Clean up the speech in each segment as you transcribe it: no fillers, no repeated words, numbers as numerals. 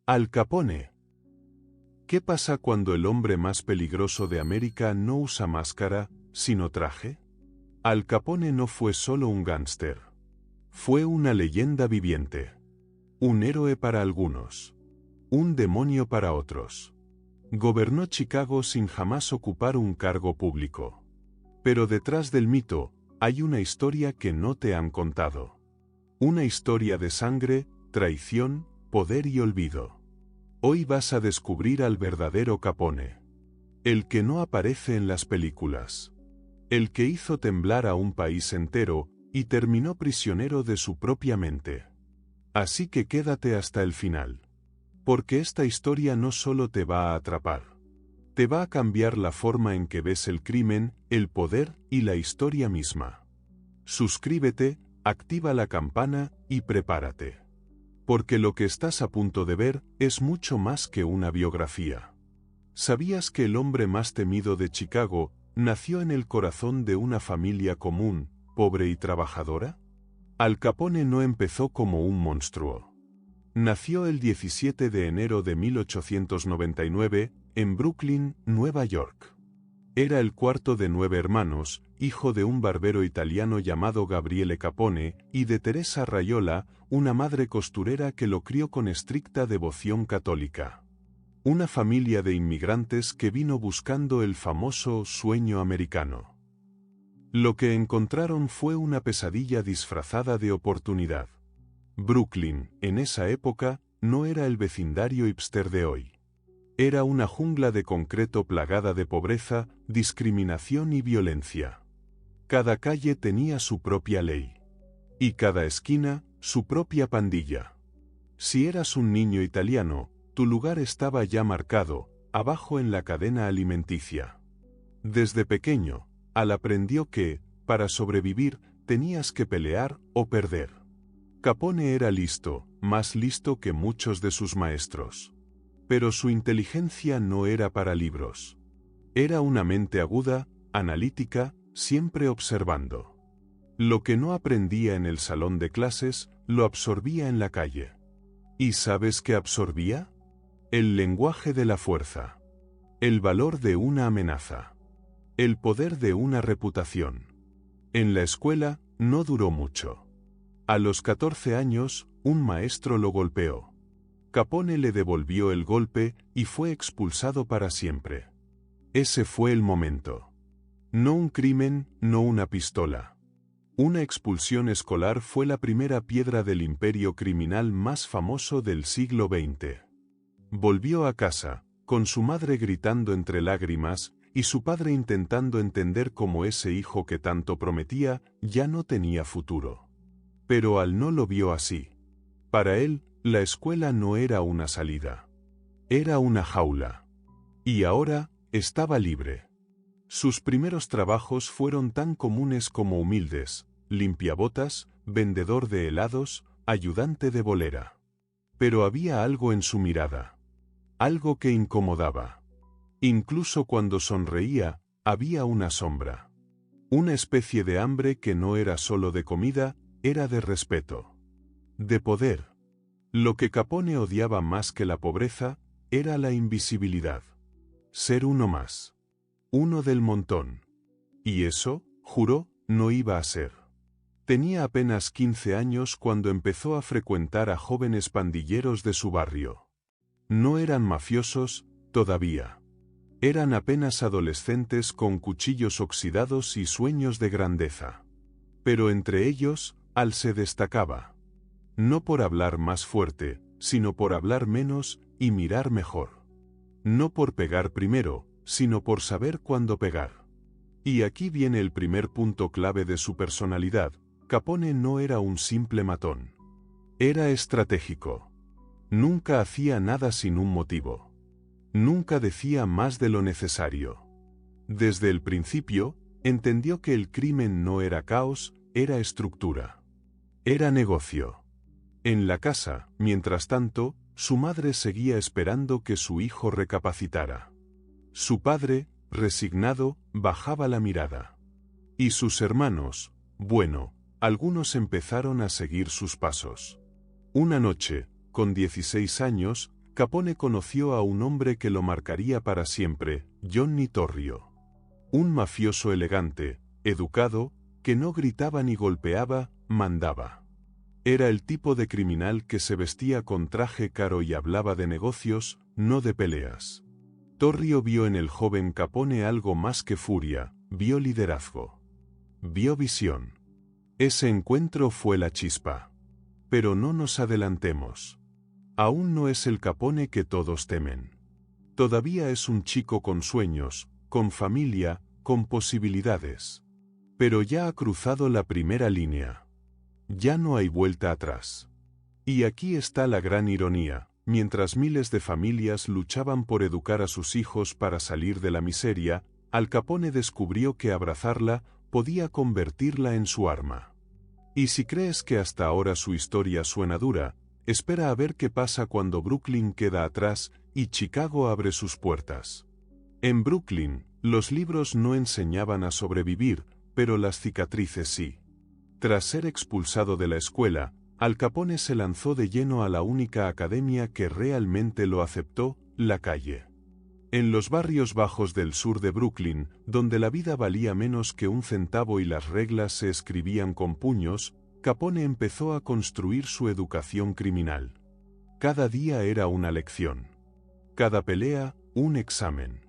Al Capone. ¿Qué pasa cuando el hombre más peligroso de América no usa máscara, sino traje? Al Capone no fue solo un gángster. Fue una leyenda viviente. Un héroe para algunos. Un demonio para otros. Gobernó Chicago sin jamás ocupar un cargo público. Pero detrás del mito, hay una historia que no te han contado. Una historia de sangre, traición, poder y olvido. Hoy vas a descubrir al verdadero Capone. El que no aparece en las películas. El que hizo temblar a un país entero y terminó prisionero de su propia mente. Así que quédate hasta el final. Porque esta historia no solo te va a atrapar. Te va a cambiar la forma en que ves el crimen, el poder y la historia misma. Suscríbete, activa la campana y prepárate. Porque lo que estás a punto de ver es mucho más que una biografía. ¿Sabías que el hombre más temido de Chicago nació en el corazón de una familia común, pobre y trabajadora? Al Capone no empezó como un monstruo. Nació el 17 de enero de 1899, en Brooklyn, Nueva York. Era el cuarto de 9 hermanos, hijo de un barbero italiano llamado Gabriele Capone y de Teresa Raiola, una madre costurera que lo crió con estricta devoción católica. Una familia de inmigrantes que vino buscando el famoso sueño americano. Lo que encontraron fue una pesadilla disfrazada de oportunidad. Brooklyn, en esa época, no era el vecindario hipster de hoy. Era una jungla de concreto plagada de pobreza, discriminación y violencia. Cada calle tenía su propia ley. Y cada esquina, su propia pandilla. Si eras un niño italiano, tu lugar estaba ya marcado, abajo en la cadena alimenticia. Desde pequeño, Al aprendió que, para sobrevivir, tenías que pelear o perder. Capone era listo, más listo que muchos de sus maestros. Pero su inteligencia no era para libros. Era una mente aguda, analítica, siempre observando. Lo que no aprendía en el salón de clases, lo absorbía en la calle. ¿Y sabes qué absorbía? El lenguaje de la fuerza. El valor de una amenaza. El poder de una reputación. En la escuela, no duró mucho. A los 14 años, un maestro lo golpeó. Capone le devolvió el golpe y fue expulsado para siempre. Ese fue el momento. No un crimen, no una pistola. Una expulsión escolar fue la primera piedra del imperio criminal más famoso del siglo XX. Volvió a casa, con su madre gritando entre lágrimas, y su padre intentando entender cómo ese hijo que tanto prometía, ya no tenía futuro. Pero Al no lo vio así. Para él, la escuela no era una salida. Era una jaula. Y ahora, estaba libre. Sus primeros trabajos fueron tan comunes como humildes: limpiabotas, vendedor de helados, ayudante de bolera. Pero había algo en su mirada. Algo que incomodaba. Incluso cuando sonreía, había una sombra. Una especie de hambre que no era solo de comida, era de respeto. De poder. Lo que Capone odiaba más que la pobreza, era la invisibilidad. Ser uno más. Uno del montón. Y eso, juró, no iba a ser. Tenía apenas 15 años cuando empezó a frecuentar a jóvenes pandilleros de su barrio. No eran mafiosos, todavía. Eran apenas adolescentes con cuchillos oxidados y sueños de grandeza. Pero entre ellos, Al se destacaba. No por hablar más fuerte, sino por hablar menos y mirar mejor. No por pegar primero, sino por saber cuándo pegar. Y aquí viene el primer punto clave de su personalidad: Capone no era un simple matón. Era estratégico. Nunca hacía nada sin un motivo. Nunca decía más de lo necesario. Desde el principio, entendió que el crimen no era caos, era estructura. Era negocio. En la casa, mientras tanto, su madre seguía esperando que su hijo recapacitara. Su padre, resignado, bajaba la mirada. Y sus hermanos, bueno, algunos empezaron a seguir sus pasos. Una noche, con 16 años, Capone conoció a un hombre que lo marcaría para siempre, Johnny Torrio. Un mafioso elegante, educado, que no gritaba ni golpeaba, mandaba. Era el tipo de criminal que se vestía con traje caro y hablaba de negocios, no de peleas. Torrio vio en el joven Capone algo más que furia, vio liderazgo. Vio visión. Ese encuentro fue la chispa. Pero no nos adelantemos. Aún no es el Capone que todos temen. Todavía es un chico con sueños, con familia, con posibilidades. Pero ya ha cruzado la primera línea. Ya no hay vuelta atrás. Y aquí está la gran ironía. Mientras miles de familias luchaban por educar a sus hijos para salir de la miseria, Al Capone descubrió que abrazarla podía convertirla en su arma. Y si crees que hasta ahora su historia suena dura, espera a ver qué pasa cuando Brooklyn queda atrás y Chicago abre sus puertas. En Brooklyn, los libros no enseñaban a sobrevivir, pero las cicatrices sí. Tras ser expulsado de la escuela, Al Capone se lanzó de lleno a la única academia que realmente lo aceptó, la calle. En los barrios bajos del sur de Brooklyn, donde la vida valía menos que un centavo y las reglas se escribían con puños, Capone empezó a construir su educación criminal. Cada día era una lección. Cada pelea, un examen.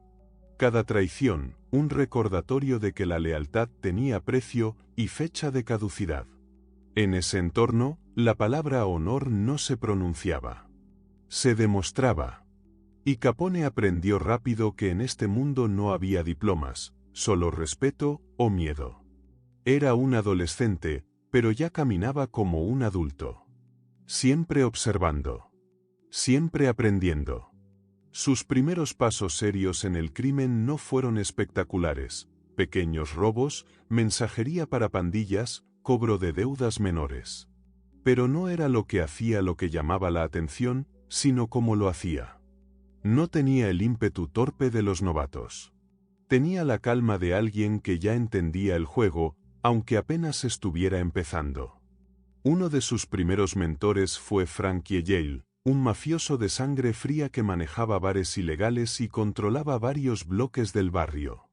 Cada traición, un recordatorio de que la lealtad tenía precio y fecha de caducidad. En ese entorno, la palabra honor no se pronunciaba. Se demostraba. Y Capone aprendió rápido que en este mundo no había diplomas, solo respeto o miedo. Era un adolescente, pero ya caminaba como un adulto. Siempre observando. Siempre aprendiendo. Sus primeros pasos serios en el crimen no fueron espectaculares: pequeños robos, mensajería para pandillas, cobro de deudas menores. Pero no era lo que hacía lo que llamaba la atención, sino cómo lo hacía. No tenía el ímpetu torpe de los novatos. Tenía la calma de alguien que ya entendía el juego, aunque apenas estuviera empezando. Uno de sus primeros mentores fue Frankie Yale, un mafioso de sangre fría que manejaba bares ilegales y controlaba varios bloques del barrio.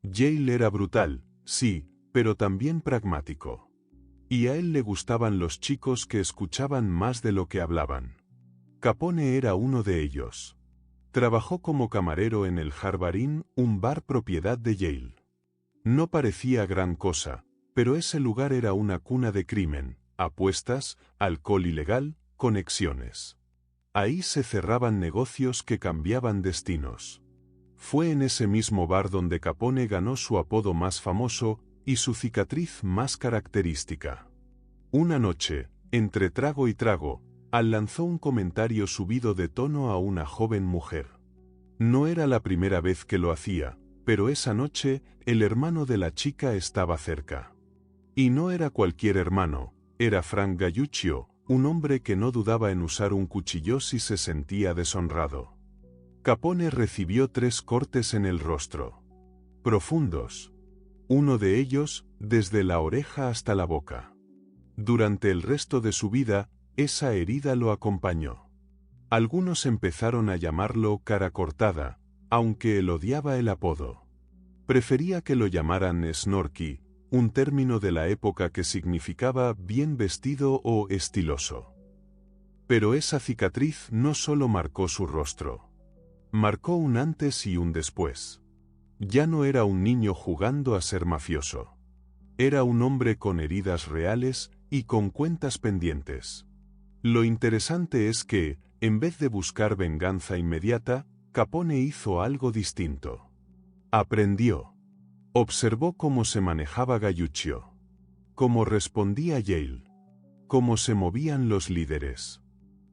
Yale era brutal, sí, pero también pragmático. Y a él le gustaban los chicos que escuchaban más de lo que hablaban. Capone era uno de ellos. Trabajó como camarero en el Harvard Inn, un bar propiedad de Yale. No parecía gran cosa, pero ese lugar era una cuna de crimen, apuestas, alcohol ilegal, conexiones. Ahí se cerraban negocios que cambiaban destinos. Fue en ese mismo bar donde Capone ganó su apodo más famoso y su cicatriz más característica. Una noche, entre trago y trago, Al lanzó un comentario subido de tono a una joven mujer. No era la primera vez que lo hacía, pero esa noche, el hermano de la chica estaba cerca. Y no era cualquier hermano, era Frank Galluccio, un hombre que no dudaba en usar un cuchillo si se sentía deshonrado. Capone recibió 3 cortes en el rostro. Profundos. Uno de ellos, desde la oreja hasta la boca. Durante el resto de su vida, esa herida lo acompañó. Algunos empezaron a llamarlo cara cortada, aunque él odiaba el apodo. Prefería que lo llamaran Snorky, un término de la época que significaba bien vestido o estiloso. Pero esa cicatriz no solo marcó su rostro. Marcó un antes y un después. Ya no era un niño jugando a ser mafioso. Era un hombre con heridas reales y con cuentas pendientes. Lo interesante es que, en vez de buscar venganza inmediata, Capone hizo algo distinto. Aprendió. Observó cómo se manejaba Galluccio. Cómo respondía Yale. Cómo se movían los líderes.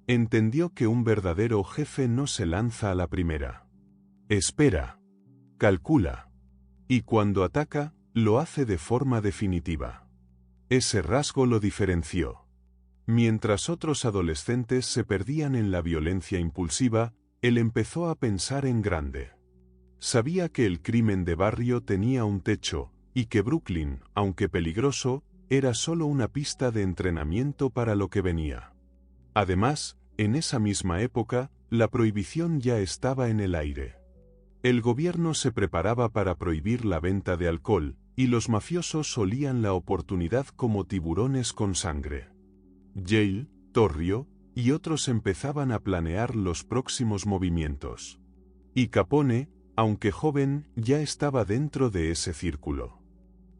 Entendió que un verdadero jefe no se lanza a la primera. Espera. Calcula. Y cuando ataca, lo hace de forma definitiva. Ese rasgo lo diferenció. Mientras otros adolescentes se perdían en la violencia impulsiva, él empezó a pensar en grande. Sabía que el crimen de barrio tenía un techo, y que Brooklyn, aunque peligroso, era solo una pista de entrenamiento para lo que venía. Además, en esa misma época, la prohibición ya estaba en el aire. El gobierno se preparaba para prohibir la venta de alcohol, y los mafiosos olían la oportunidad como tiburones con sangre. Yale, Torrio y otros empezaban a planear los próximos movimientos. Y Capone, aunque joven, ya estaba dentro de ese círculo.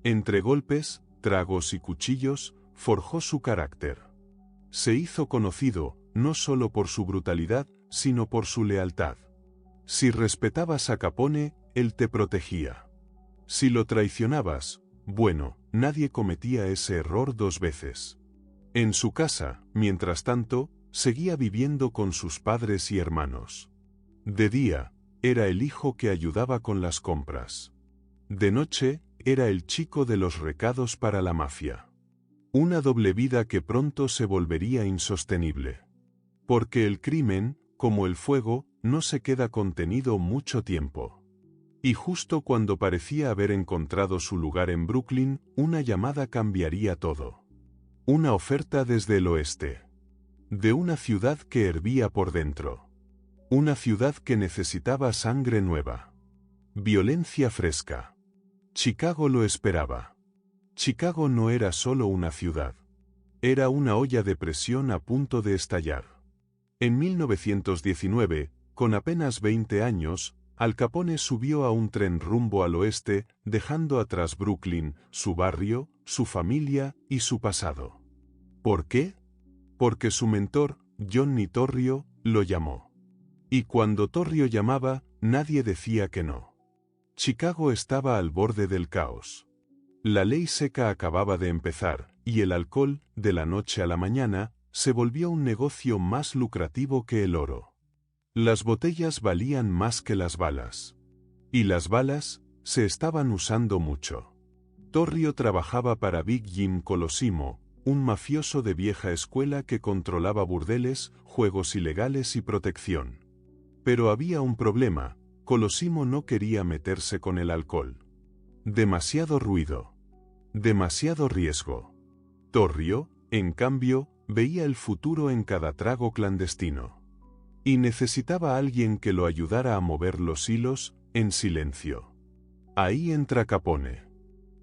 Entre golpes, tragos y cuchillos, forjó su carácter. Se hizo conocido, no solo por su brutalidad, sino por su lealtad. Si respetabas a Capone, él te protegía. Si lo traicionabas, bueno, nadie cometía ese error dos veces. En su casa, mientras tanto, seguía viviendo con sus padres y hermanos. De día, era el hijo que ayudaba con las compras. De noche, era el chico de los recados para la mafia. Una doble vida que pronto se volvería insostenible. Porque el crimen, como el fuego, no se queda contenido mucho tiempo. Y justo cuando parecía haber encontrado su lugar en Brooklyn, una llamada cambiaría todo. Una oferta desde el oeste. De una ciudad que hervía por dentro. Una ciudad que necesitaba sangre nueva. Violencia fresca. Chicago lo esperaba. Chicago no era solo una ciudad. Era una olla de presión a punto de estallar. En 1919, con apenas 20 años, Al Capone subió a un tren rumbo al oeste, dejando atrás Brooklyn, su barrio, su familia y su pasado. ¿Por qué? Porque su mentor, Johnny Torrio, lo llamó. Y cuando Torrio llamaba, nadie decía que no. Chicago estaba al borde del caos. La ley seca acababa de empezar, y el alcohol, de la noche a la mañana, se volvió un negocio más lucrativo que el oro. Las botellas valían más que las balas. Y las balas, se estaban usando mucho. Torrio trabajaba para Big Jim Colosimo, un mafioso de vieja escuela que controlaba burdeles, juegos ilegales y protección. Pero había un problema: Colosimo no quería meterse con el alcohol. Demasiado ruido. Demasiado riesgo. Torrio, en cambio, veía el futuro en cada trago clandestino. Y necesitaba a alguien que lo ayudara a mover los hilos, en silencio. Ahí entra Capone.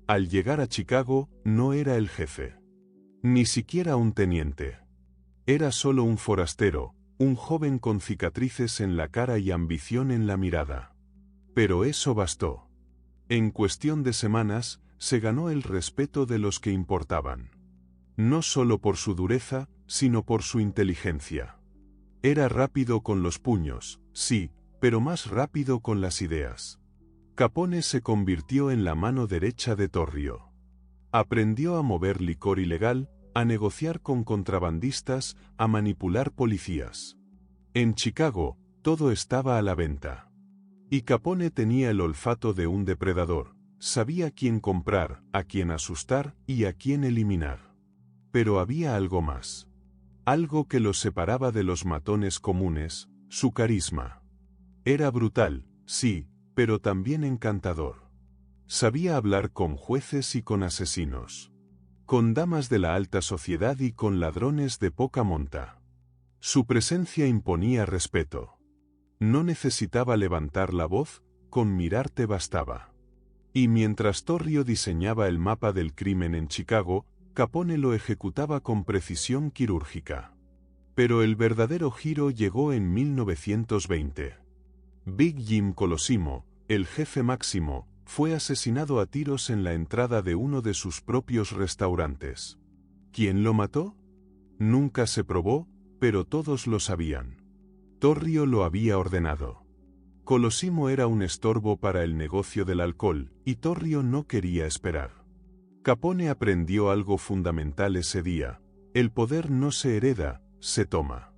Al llegar a Chicago, no era el jefe. Ni siquiera un teniente. Era solo un forastero, un joven con cicatrices en la cara y ambición en la mirada. Pero eso bastó. En cuestión de semanas, se ganó el respeto de los que importaban. No solo por su dureza, sino por su inteligencia. Era rápido con los puños, sí, pero más rápido con las ideas. Capone se convirtió en la mano derecha de Torrio. Aprendió a mover licor ilegal, a negociar con contrabandistas, a manipular policías. En Chicago, todo estaba a la venta. Y Capone tenía el olfato de un depredador, sabía a quién comprar, a quién asustar y a quién eliminar. Pero había algo más. Algo que los separaba de los matones comunes: su carisma. Era brutal, sí, pero también encantador. Sabía hablar con jueces y con asesinos. Con damas de la alta sociedad y con ladrones de poca monta. Su presencia imponía respeto. No necesitaba levantar la voz, con mirarte bastaba. Y mientras Torrio diseñaba el mapa del crimen en Chicago, Capone lo ejecutaba con precisión quirúrgica. Pero el verdadero giro llegó en 1920. Big Jim Colosimo, el jefe máximo, fue asesinado a tiros en la entrada de uno de sus propios restaurantes. ¿Quién lo mató? Nunca se probó, pero todos lo sabían. Torrio lo había ordenado. Colosimo era un estorbo para el negocio del alcohol, y Torrio no quería esperar. Capone aprendió algo fundamental ese día: el poder no se hereda, se toma.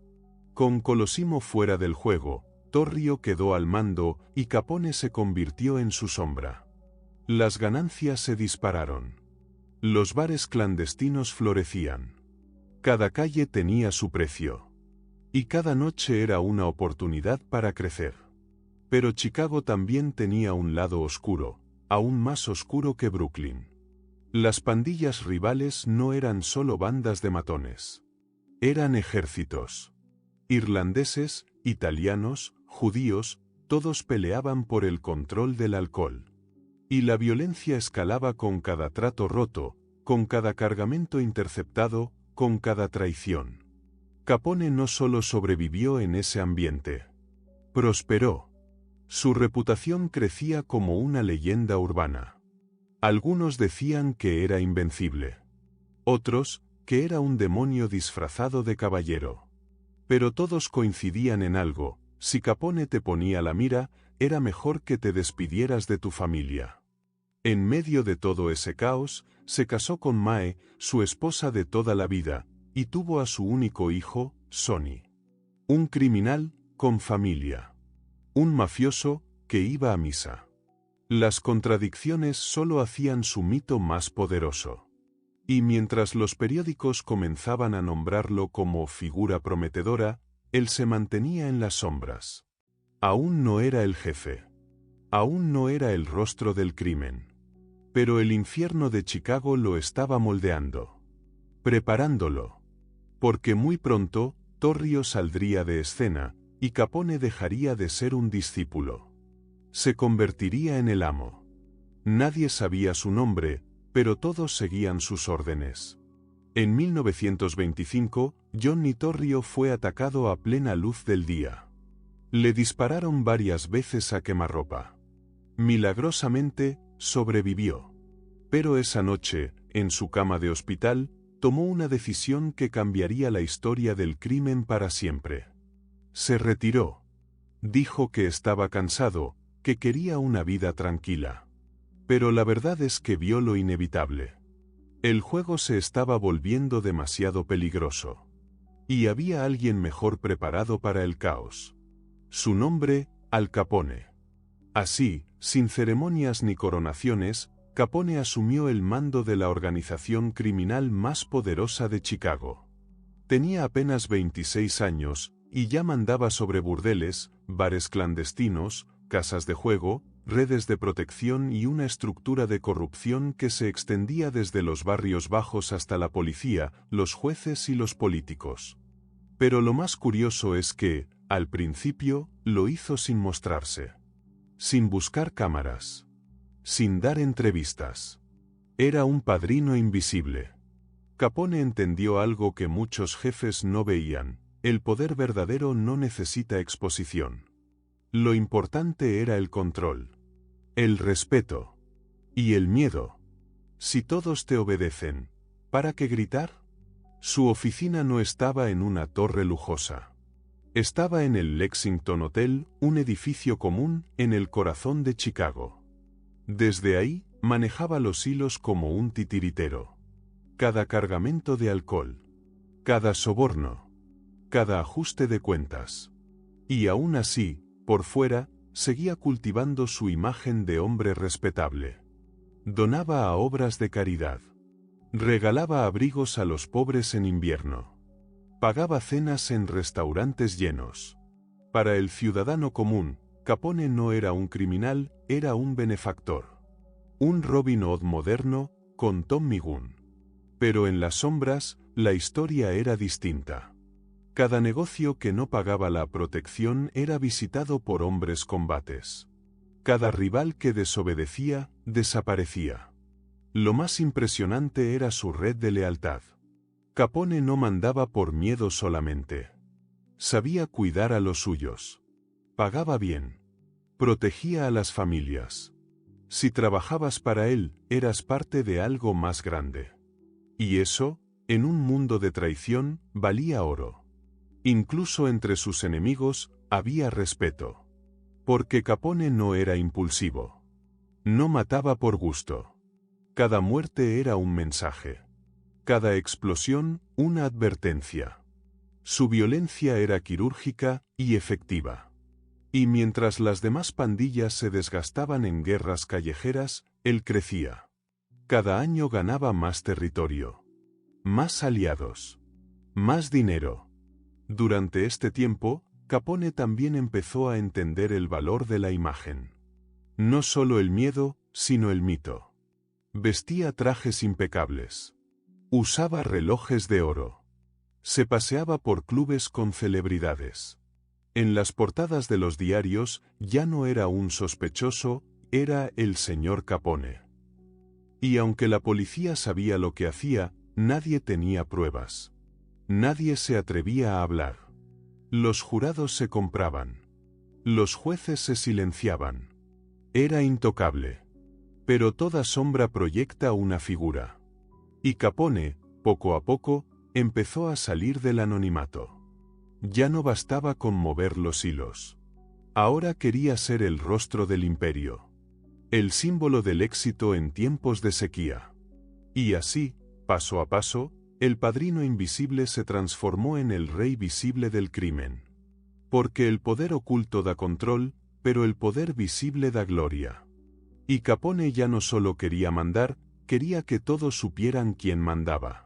Con Colosimo fuera del juego, Torrio quedó al mando y Capone se convirtió en su sombra. Las ganancias se dispararon. Los bares clandestinos florecían. Cada calle tenía su precio. Y cada noche era una oportunidad para crecer. Pero Chicago también tenía un lado oscuro, aún más oscuro que Brooklyn. Las pandillas rivales no eran solo bandas de matones. Eran ejércitos. Irlandeses, italianos, judíos, todos peleaban por el control del alcohol. Y la violencia escalaba con cada trato roto, con cada cargamento interceptado, con cada traición. Capone no solo sobrevivió en ese ambiente. Prosperó. Su reputación crecía como una leyenda urbana. Algunos decían que era invencible. Otros, que era un demonio disfrazado de caballero. Pero todos coincidían en algo: si Capone te ponía la mira, era mejor que te despidieras de tu familia. En medio de todo ese caos, se casó con Mae, su esposa de toda la vida, y tuvo a su único hijo, Sonny. Un criminal, con familia. Un mafioso, que iba a misa. Las contradicciones solo hacían su mito más poderoso. Y mientras los periódicos comenzaban a nombrarlo como figura prometedora, él se mantenía en las sombras. Aún no era el jefe. Aún no era el rostro del crimen. Pero el infierno de Chicago lo estaba moldeando. Preparándolo. Porque muy pronto, Torrio saldría de escena, y Capone dejaría de ser un discípulo. Se convertiría en el amo. Nadie sabía su nombre, pero todos seguían sus órdenes. En 1925, Johnny Torrio fue atacado a plena luz del día. Le dispararon varias veces a quemarropa. Milagrosamente, sobrevivió. Pero esa noche, en su cama de hospital, tomó una decisión que cambiaría la historia del crimen para siempre. Se retiró. Dijo que estaba cansado, que quería una vida tranquila. Pero la verdad es que vio lo inevitable. El juego se estaba volviendo demasiado peligroso. Y había alguien mejor preparado para el caos. Su nombre, Al Capone. Así, sin ceremonias ni coronaciones, Capone asumió el mando de la organización criminal más poderosa de Chicago. Tenía apenas 26 años, y ya mandaba sobre burdeles, bares clandestinos, casas de juego, redes de protección y una estructura de corrupción que se extendía desde los barrios bajos hasta la policía, los jueces y los políticos. Pero lo más curioso es que, al principio, lo hizo sin mostrarse. Sin buscar cámaras. Sin dar entrevistas. Era un padrino invisible. Capone entendió algo que muchos jefes no veían: el poder verdadero no necesita exposición. Lo importante era el control. El respeto. Y el miedo. Si todos te obedecen, ¿para qué gritar? Su oficina no estaba en una torre lujosa. Estaba en el Lexington Hotel, un edificio común en el corazón de Chicago. Desde ahí, manejaba los hilos como un titiritero. Cada cargamento de alcohol. Cada soborno. Cada ajuste de cuentas. Y aún así, por fuera, seguía cultivando su imagen de hombre respetable. Donaba a obras de caridad. Regalaba abrigos a los pobres en invierno. Pagaba cenas en restaurantes llenos. Para el ciudadano común, Capone no era un criminal, era un benefactor. Un Robin Hood moderno, con Tommy Gunn. Pero en las sombras, la historia era distinta. Cada negocio que no pagaba la protección era visitado por hombres combates. Cada rival que desobedecía, desaparecía. Lo más impresionante era su red de lealtad. Capone no mandaba por miedo solamente. Sabía cuidar a los suyos. Pagaba bien. Protegía a las familias. Si trabajabas para él, eras parte de algo más grande. Y eso, en un mundo de traición, valía oro. Incluso entre sus enemigos, había respeto. Porque Capone no era impulsivo. No mataba por gusto. Cada muerte era un mensaje. Cada explosión, una advertencia. Su violencia era quirúrgica y efectiva. Y mientras las demás pandillas se desgastaban en guerras callejeras, él crecía. Cada año ganaba más territorio. Más aliados. Más dinero. Durante este tiempo, Capone también empezó a entender el valor de la imagen. No solo el miedo, sino el mito. Vestía trajes impecables. Usaba relojes de oro. Se paseaba por clubes con celebridades. En las portadas de los diarios ya no era un sospechoso, era el señor Capone. Y aunque la policía sabía lo que hacía, nadie tenía pruebas. Nadie se atrevía a hablar. Los jurados se compraban. Los jueces se silenciaban. Era intocable. Pero toda sombra proyecta una figura. Y Capone, poco a poco, empezó a salir del anonimato. Ya no bastaba con mover los hilos. Ahora quería ser el rostro del imperio. El símbolo del éxito en tiempos de sequía. Y así, paso a paso, el padrino invisible se transformó en el rey visible del crimen. Porque el poder oculto da control, pero el poder visible da gloria. Y Capone ya no solo quería mandar, quería que todos supieran quién mandaba.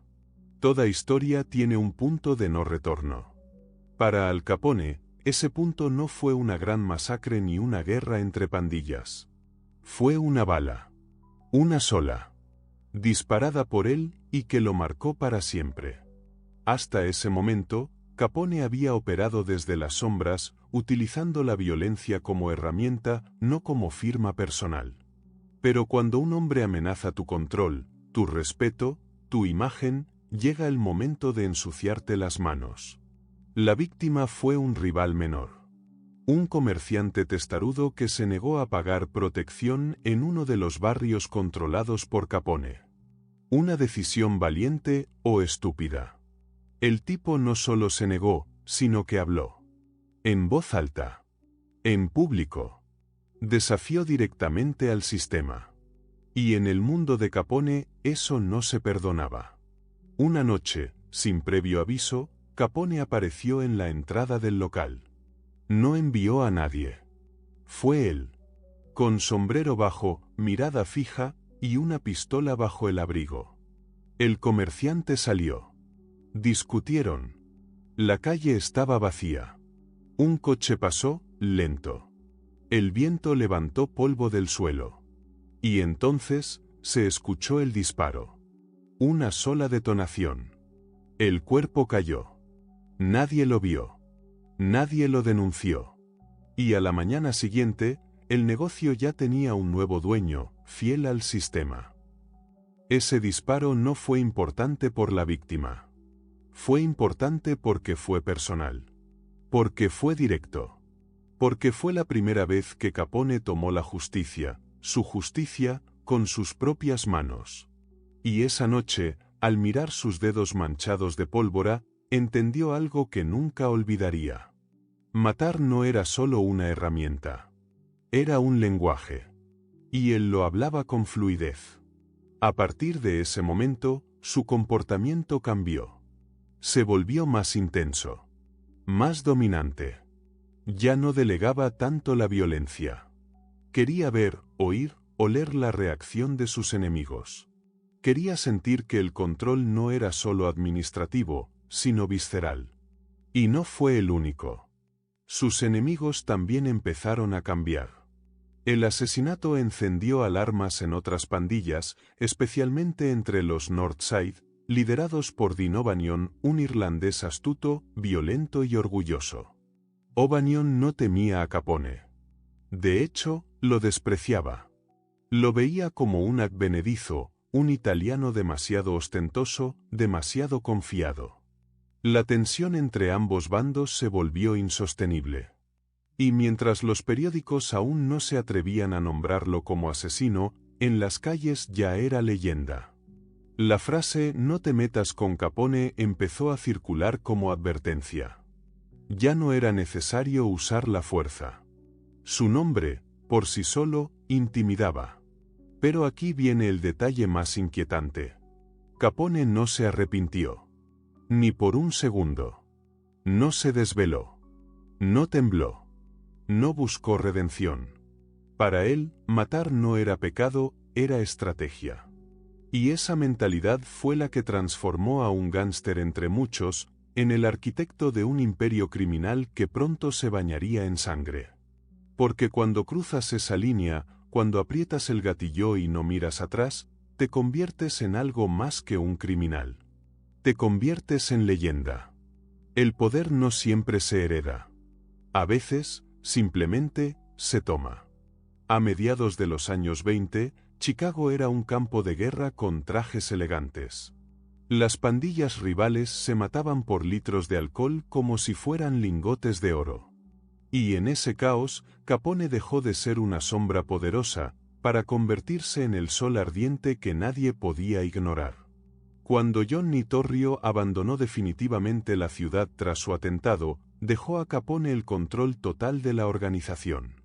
Toda historia tiene un punto de no retorno. Para Al Capone, ese punto no fue una gran masacre ni una guerra entre pandillas. Fue una bala. Una sola. Disparada por él y que lo marcó para siempre. Hasta ese momento, Capone había operado desde las sombras, utilizando la violencia como herramienta, no como firma personal. Pero cuando un hombre amenaza tu control, tu respeto, tu imagen, llega el momento de ensuciarte las manos. La víctima fue un rival menor. Un comerciante testarudo que se negó a pagar protección en uno de los barrios controlados por Capone. Una decisión valiente o estúpida. El tipo no solo se negó, sino que habló. En voz alta. En público. Desafió directamente al sistema. Y en el mundo de Capone, eso no se perdonaba. Una noche, sin previo aviso, Capone apareció en la entrada del local. No envió a nadie. Fue él. Con sombrero bajo, mirada fija, y una pistola bajo el abrigo. El comerciante salió. Discutieron. La calle estaba vacía. Un coche pasó, lento. El viento levantó polvo del suelo. Y entonces, se escuchó el disparo. Una sola detonación. El cuerpo cayó. Nadie lo vio. Nadie lo denunció. Y a la mañana siguiente, el negocio ya tenía un nuevo dueño, fiel al sistema. Ese disparo no fue importante por la víctima. Fue importante porque fue personal. Porque fue directo. Porque fue la primera vez que Capone tomó la justicia, su justicia, con sus propias manos. Y esa noche, al mirar sus dedos manchados de pólvora, entendió algo que nunca olvidaría. Matar no era solo una herramienta. Era un lenguaje. Y él lo hablaba con fluidez. A partir de ese momento, su comportamiento cambió. Se volvió más intenso. Más dominante. Ya no delegaba tanto la violencia. Quería ver, oír, oler la reacción de sus enemigos. Quería sentir que el control no era solo administrativo, sino visceral. Y no fue el único. Sus enemigos también empezaron a cambiar. El asesinato encendió alarmas en otras pandillas, especialmente entre los Northside, liderados por Dean O'Banion, un irlandés astuto, violento y orgulloso. O'Banion no temía a Capone. De hecho, lo despreciaba. Lo veía como un advenedizo, un italiano demasiado ostentoso, demasiado confiado. La tensión entre ambos bandos se volvió insostenible. Y mientras los periódicos aún no se atrevían a nombrarlo como asesino, en las calles ya era leyenda. La frase «No te metas con Capone» empezó a circular como advertencia. Ya no era necesario usar la fuerza. Su nombre, por sí solo, intimidaba. Pero aquí viene el detalle más inquietante. Capone no se arrepintió. Ni por un segundo. No se desveló. No tembló. No buscó redención. Para él, matar no era pecado, era estrategia. Y esa mentalidad fue la que transformó a un gángster entre muchos, en el arquitecto de un imperio criminal que pronto se bañaría en sangre. Porque cuando cruzas esa línea, cuando aprietas el gatillo y no miras atrás, te conviertes en algo más que un criminal. Te conviertes en leyenda. El poder no siempre se hereda. A veces, simplemente, se toma. A mediados de los años 20, Chicago era un campo de guerra con trajes elegantes. Las pandillas rivales se mataban por litros de alcohol como si fueran lingotes de oro. Y en ese caos, Capone dejó de ser una sombra poderosa, para convertirse en el sol ardiente que nadie podía ignorar. Cuando Johnny Torrio abandonó definitivamente la ciudad tras su atentado, dejó a Capone el control total de la organización.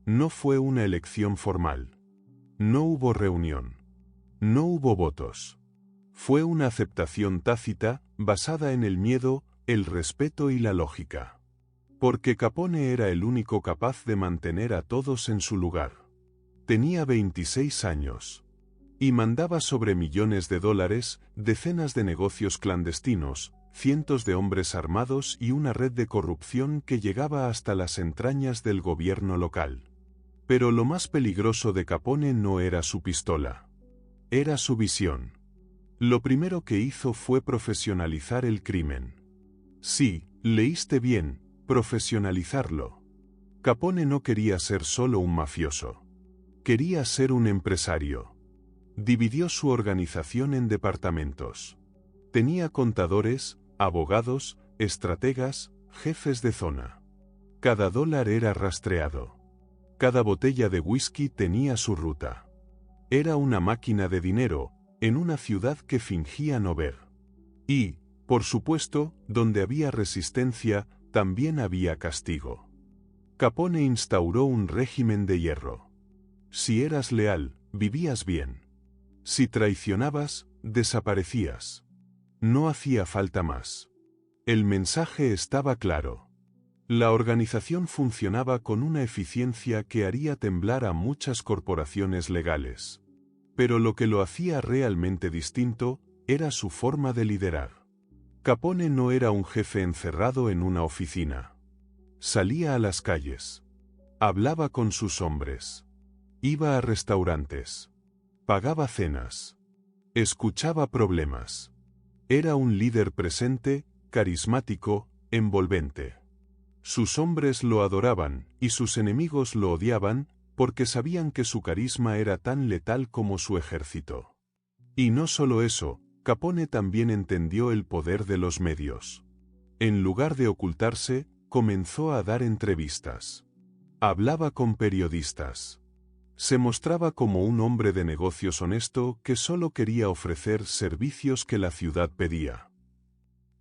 No fue una elección formal. No hubo reunión. No hubo votos. Fue una aceptación tácita, basada en el miedo, el respeto y la lógica. Porque Capone era el único capaz de mantener a todos en su lugar. Tenía 26 años. Y mandaba sobre millones de dólares, decenas de negocios clandestinos, cientos de hombres armados y una red de corrupción que llegaba hasta las entrañas del gobierno local. Pero lo más peligroso de Capone no era su pistola. Era su visión. Lo primero que hizo fue profesionalizar el crimen. Sí, leíste bien, profesionalizarlo. Capone no quería ser solo un mafioso. Quería ser un empresario. Dividió su organización en departamentos. Tenía contadores, abogados, estrategas, jefes de zona. Cada dólar era rastreado. Cada botella de whisky tenía su ruta. Era una máquina de dinero, en una ciudad que fingía no ver. Y, por supuesto, donde había resistencia, también había castigo. Capone instauró un régimen de hierro. Si eras leal, vivías bien. Si traicionabas, desaparecías. No hacía falta más. El mensaje estaba claro. La organización funcionaba con una eficiencia que haría temblar a muchas corporaciones legales. Pero lo que lo hacía realmente distinto, era su forma de liderar. Capone no era un jefe encerrado en una oficina. Salía a las calles. Hablaba con sus hombres. Iba a restaurantes. Pagaba cenas. Escuchaba problemas. Era un líder presente, carismático, envolvente. Sus hombres lo adoraban, y sus enemigos lo odiaban, porque sabían que su carisma era tan letal como su ejército. Y no solo eso, Capone también entendió el poder de los medios. En lugar de ocultarse, comenzó a dar entrevistas. Hablaba con periodistas. Se mostraba como un hombre de negocios honesto que solo quería ofrecer servicios que la ciudad pedía.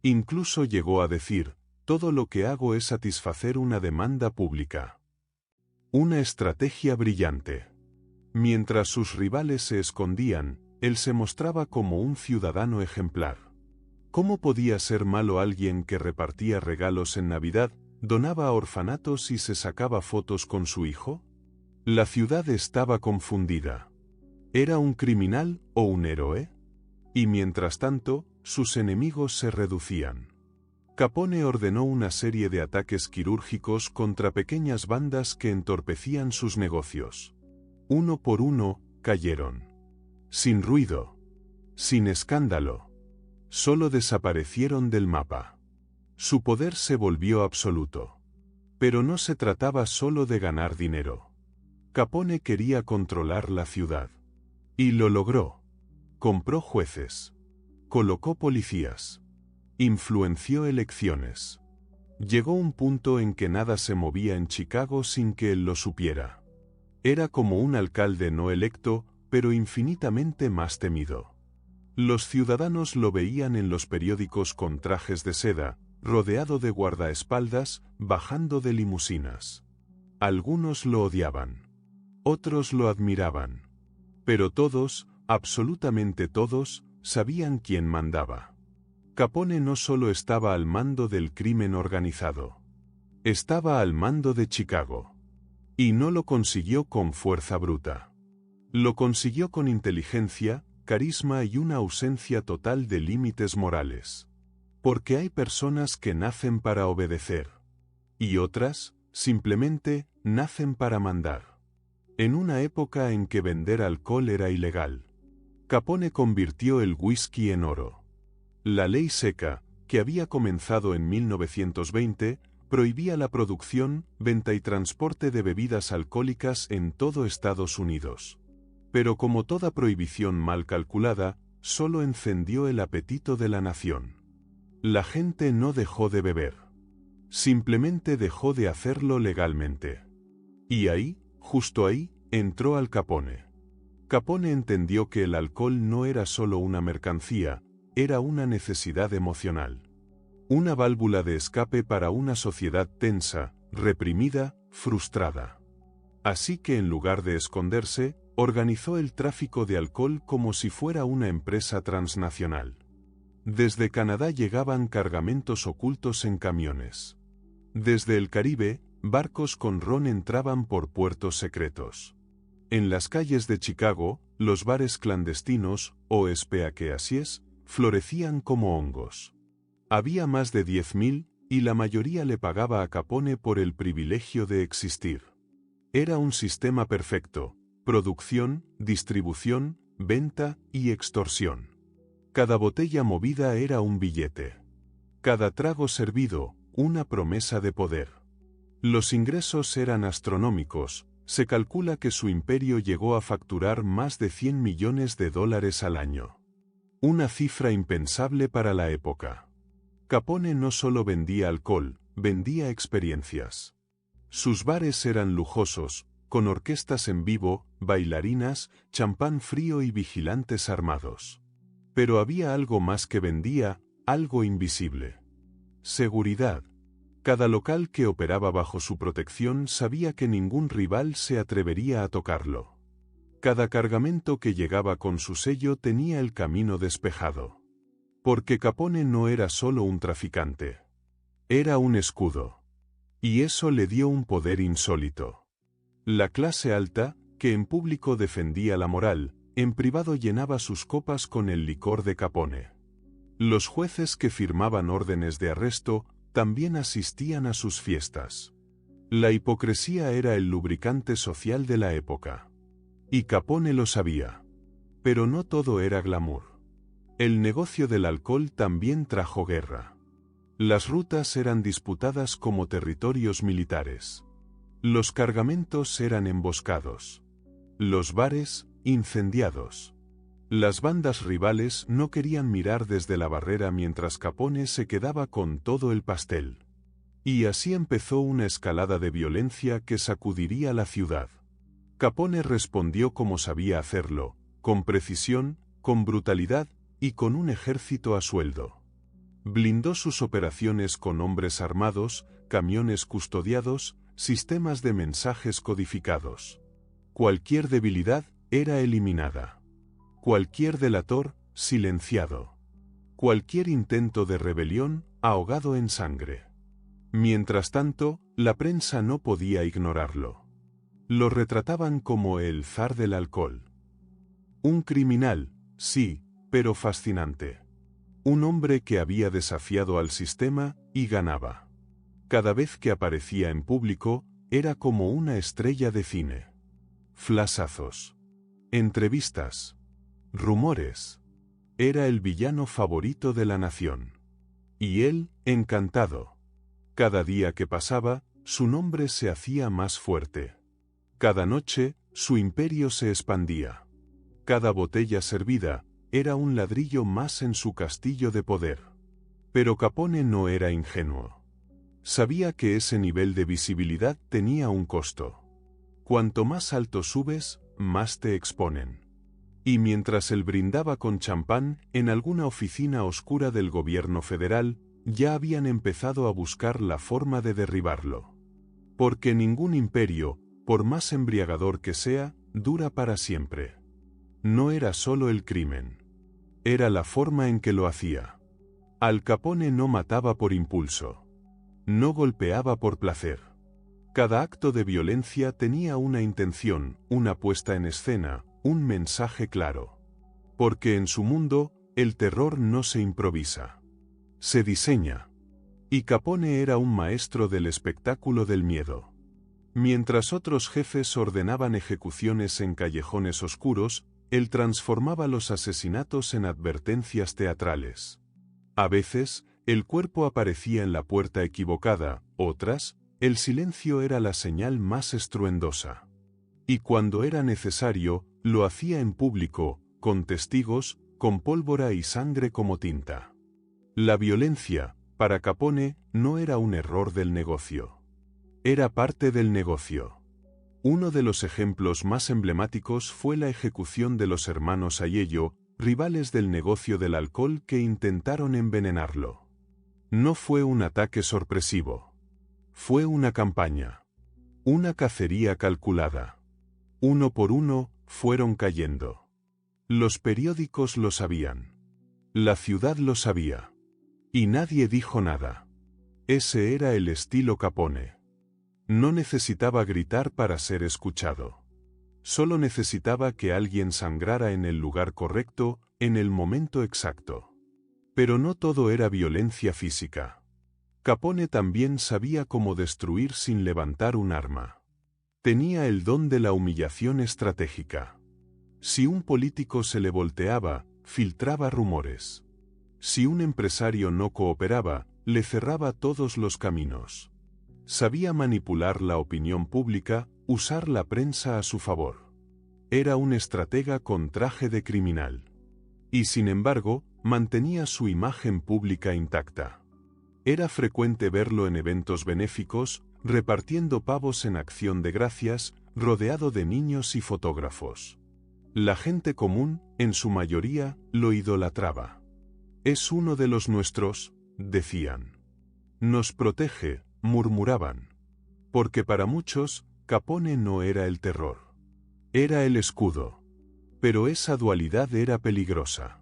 Incluso llegó a decir, todo lo que hago es satisfacer una demanda pública. Una estrategia brillante. Mientras sus rivales se escondían, él se mostraba como un ciudadano ejemplar. ¿Cómo podía ser malo alguien que repartía regalos en Navidad, donaba a orfanatos y se sacaba fotos con su hijo? La ciudad estaba confundida. ¿Era un criminal o un héroe? Y mientras tanto, sus enemigos se reducían. Capone ordenó una serie de ataques quirúrgicos contra pequeñas bandas que entorpecían sus negocios. Uno por uno, cayeron. Sin ruido. Sin escándalo. Solo desaparecieron del mapa. Su poder se volvió absoluto. Pero no se trataba solo de ganar dinero. Capone quería controlar la ciudad. Y lo logró. Compró jueces. Colocó policías. Influenció elecciones. Llegó un punto en que nada se movía en Chicago sin que él lo supiera. Era como un alcalde no electo, pero infinitamente más temido. Los ciudadanos lo veían en los periódicos con trajes de seda, rodeado de guardaespaldas, bajando de limusinas. Algunos lo odiaban. Otros lo admiraban. Pero todos, absolutamente todos, sabían quién mandaba. Capone no solo estaba al mando del crimen organizado. Estaba al mando de Chicago. Y no lo consiguió con fuerza bruta. Lo consiguió con inteligencia, carisma y una ausencia total de límites morales. Porque hay personas que nacen para obedecer. Y otras, simplemente, nacen para mandar. En una época en que vender alcohol era ilegal, Capone convirtió el whisky en oro. La ley seca, que había comenzado en 1920, prohibía la producción, venta y transporte de bebidas alcohólicas en todo Estados Unidos. Pero como toda prohibición mal calculada, solo encendió el apetito de la nación. La gente no dejó de beber. Simplemente dejó de hacerlo legalmente. Y ahí, justo ahí, entró Al Capone. Capone entendió que el alcohol no era solo una mercancía, era una necesidad emocional. Una válvula de escape para una sociedad tensa, reprimida, frustrada. Así que en lugar de esconderse, organizó el tráfico de alcohol como si fuera una empresa transnacional. Desde Canadá llegaban cargamentos ocultos en camiones. Desde el Caribe, barcos con ron entraban por puertos secretos. En las calles de Chicago, los bares clandestinos, o speakeasies, florecían como hongos. Había más de 10.000, y la mayoría le pagaba a Capone por el privilegio de existir. Era un sistema perfecto: producción, distribución, venta y extorsión. Cada botella movida era un billete. Cada trago servido, una promesa de poder. Los ingresos eran astronómicos. Se calcula que su imperio llegó a facturar más de $100 millones al año. Una cifra impensable para la época. Capone no solo vendía alcohol, vendía experiencias. Sus bares eran lujosos, con orquestas en vivo, bailarinas, champán frío y vigilantes armados. Pero había algo más que vendía, algo invisible. Seguridad. Cada local que operaba bajo su protección sabía que ningún rival se atrevería a tocarlo. Cada cargamento que llegaba con su sello tenía el camino despejado. Porque Capone no era solo un traficante. Era un escudo. Y eso le dio un poder insólito. La clase alta, que en público defendía la moral, en privado llenaba sus copas con el licor de Capone. Los jueces que firmaban órdenes de arresto también asistían a sus fiestas. La hipocresía era el lubricante social de la época. Y Capone lo sabía. Pero no todo era glamour. El negocio del alcohol también trajo guerra. Las rutas eran disputadas como territorios militares. Los cargamentos eran emboscados. Los bares, incendiados. Las bandas rivales no querían mirar desde la barrera mientras Capone se quedaba con todo el pastel. Y así empezó una escalada de violencia que sacudiría la ciudad. Capone respondió como sabía hacerlo, con precisión, con brutalidad y con un ejército a sueldo. Blindó sus operaciones con hombres armados, camiones custodiados, sistemas de mensajes codificados. Cualquier debilidad era eliminada. Cualquier delator, silenciado. Cualquier intento de rebelión, ahogado en sangre. Mientras tanto, la prensa no podía ignorarlo. Lo retrataban como el zar del alcohol. Un criminal, sí, pero fascinante. Un hombre que había desafiado al sistema y ganaba. Cada vez que aparecía en público, era como una estrella de cine. Flasazos. Entrevistas. Rumores. Era el villano favorito de la nación. Y él, encantado. Cada día que pasaba, su nombre se hacía más fuerte. Cada noche, su imperio se expandía. Cada botella servida, era un ladrillo más en su castillo de poder. Pero Capone no era ingenuo. Sabía que ese nivel de visibilidad tenía un costo. Cuanto más alto subes, más te exponen. Y mientras él brindaba con champán, en alguna oficina oscura del gobierno federal, ya habían empezado a buscar la forma de derribarlo. Porque ningún imperio, por más embriagador que sea, dura para siempre. No era solo el crimen. Era la forma en que lo hacía. Al Capone no mataba por impulso. No golpeaba por placer. Cada acto de violencia tenía una intención, una puesta en escena, un mensaje claro. Porque en su mundo, el terror no se improvisa. Se diseña. Y Capone era un maestro del espectáculo del miedo. Mientras otros jefes ordenaban ejecuciones en callejones oscuros, él transformaba los asesinatos en advertencias teatrales. A veces, El cuerpo aparecía en la puerta equivocada, otras, el silencio era la señal más estruendosa. Y cuando era necesario, lo hacía en público, con testigos, con pólvora y sangre como tinta. La violencia, para Capone, no era un error del negocio. Era parte del negocio. Uno de los ejemplos más emblemáticos fue la ejecución de los hermanos Aiello, rivales del negocio del alcohol que intentaron envenenarlo. No fue un ataque sorpresivo. Fue una campaña. Una cacería calculada. Uno por uno, fueron cayendo. Los periódicos lo sabían. La ciudad lo sabía. Y nadie dijo nada. Ese era el estilo Capone. No necesitaba gritar para ser escuchado. Solo necesitaba que alguien sangrara en el lugar correcto, en el momento exacto. Pero no todo era violencia física. Capone también sabía cómo destruir sin levantar un arma. Tenía el don de la humillación estratégica. Si un político se le volteaba, filtraba rumores. Si un empresario no cooperaba, le cerraba todos los caminos. Sabía manipular la opinión pública, usar la prensa a su favor. Era un estratega con traje de criminal. Y sin embargo, mantenía su imagen pública intacta. Era frecuente verlo en eventos benéficos, repartiendo pavos en acción de gracias, rodeado de niños y fotógrafos. La gente común, en su mayoría, lo idolatraba. «Es uno de los nuestros», decían. «Nos protege», murmuraban. Porque para muchos, Capone no era el terror. Era el escudo. Pero esa dualidad era peligrosa.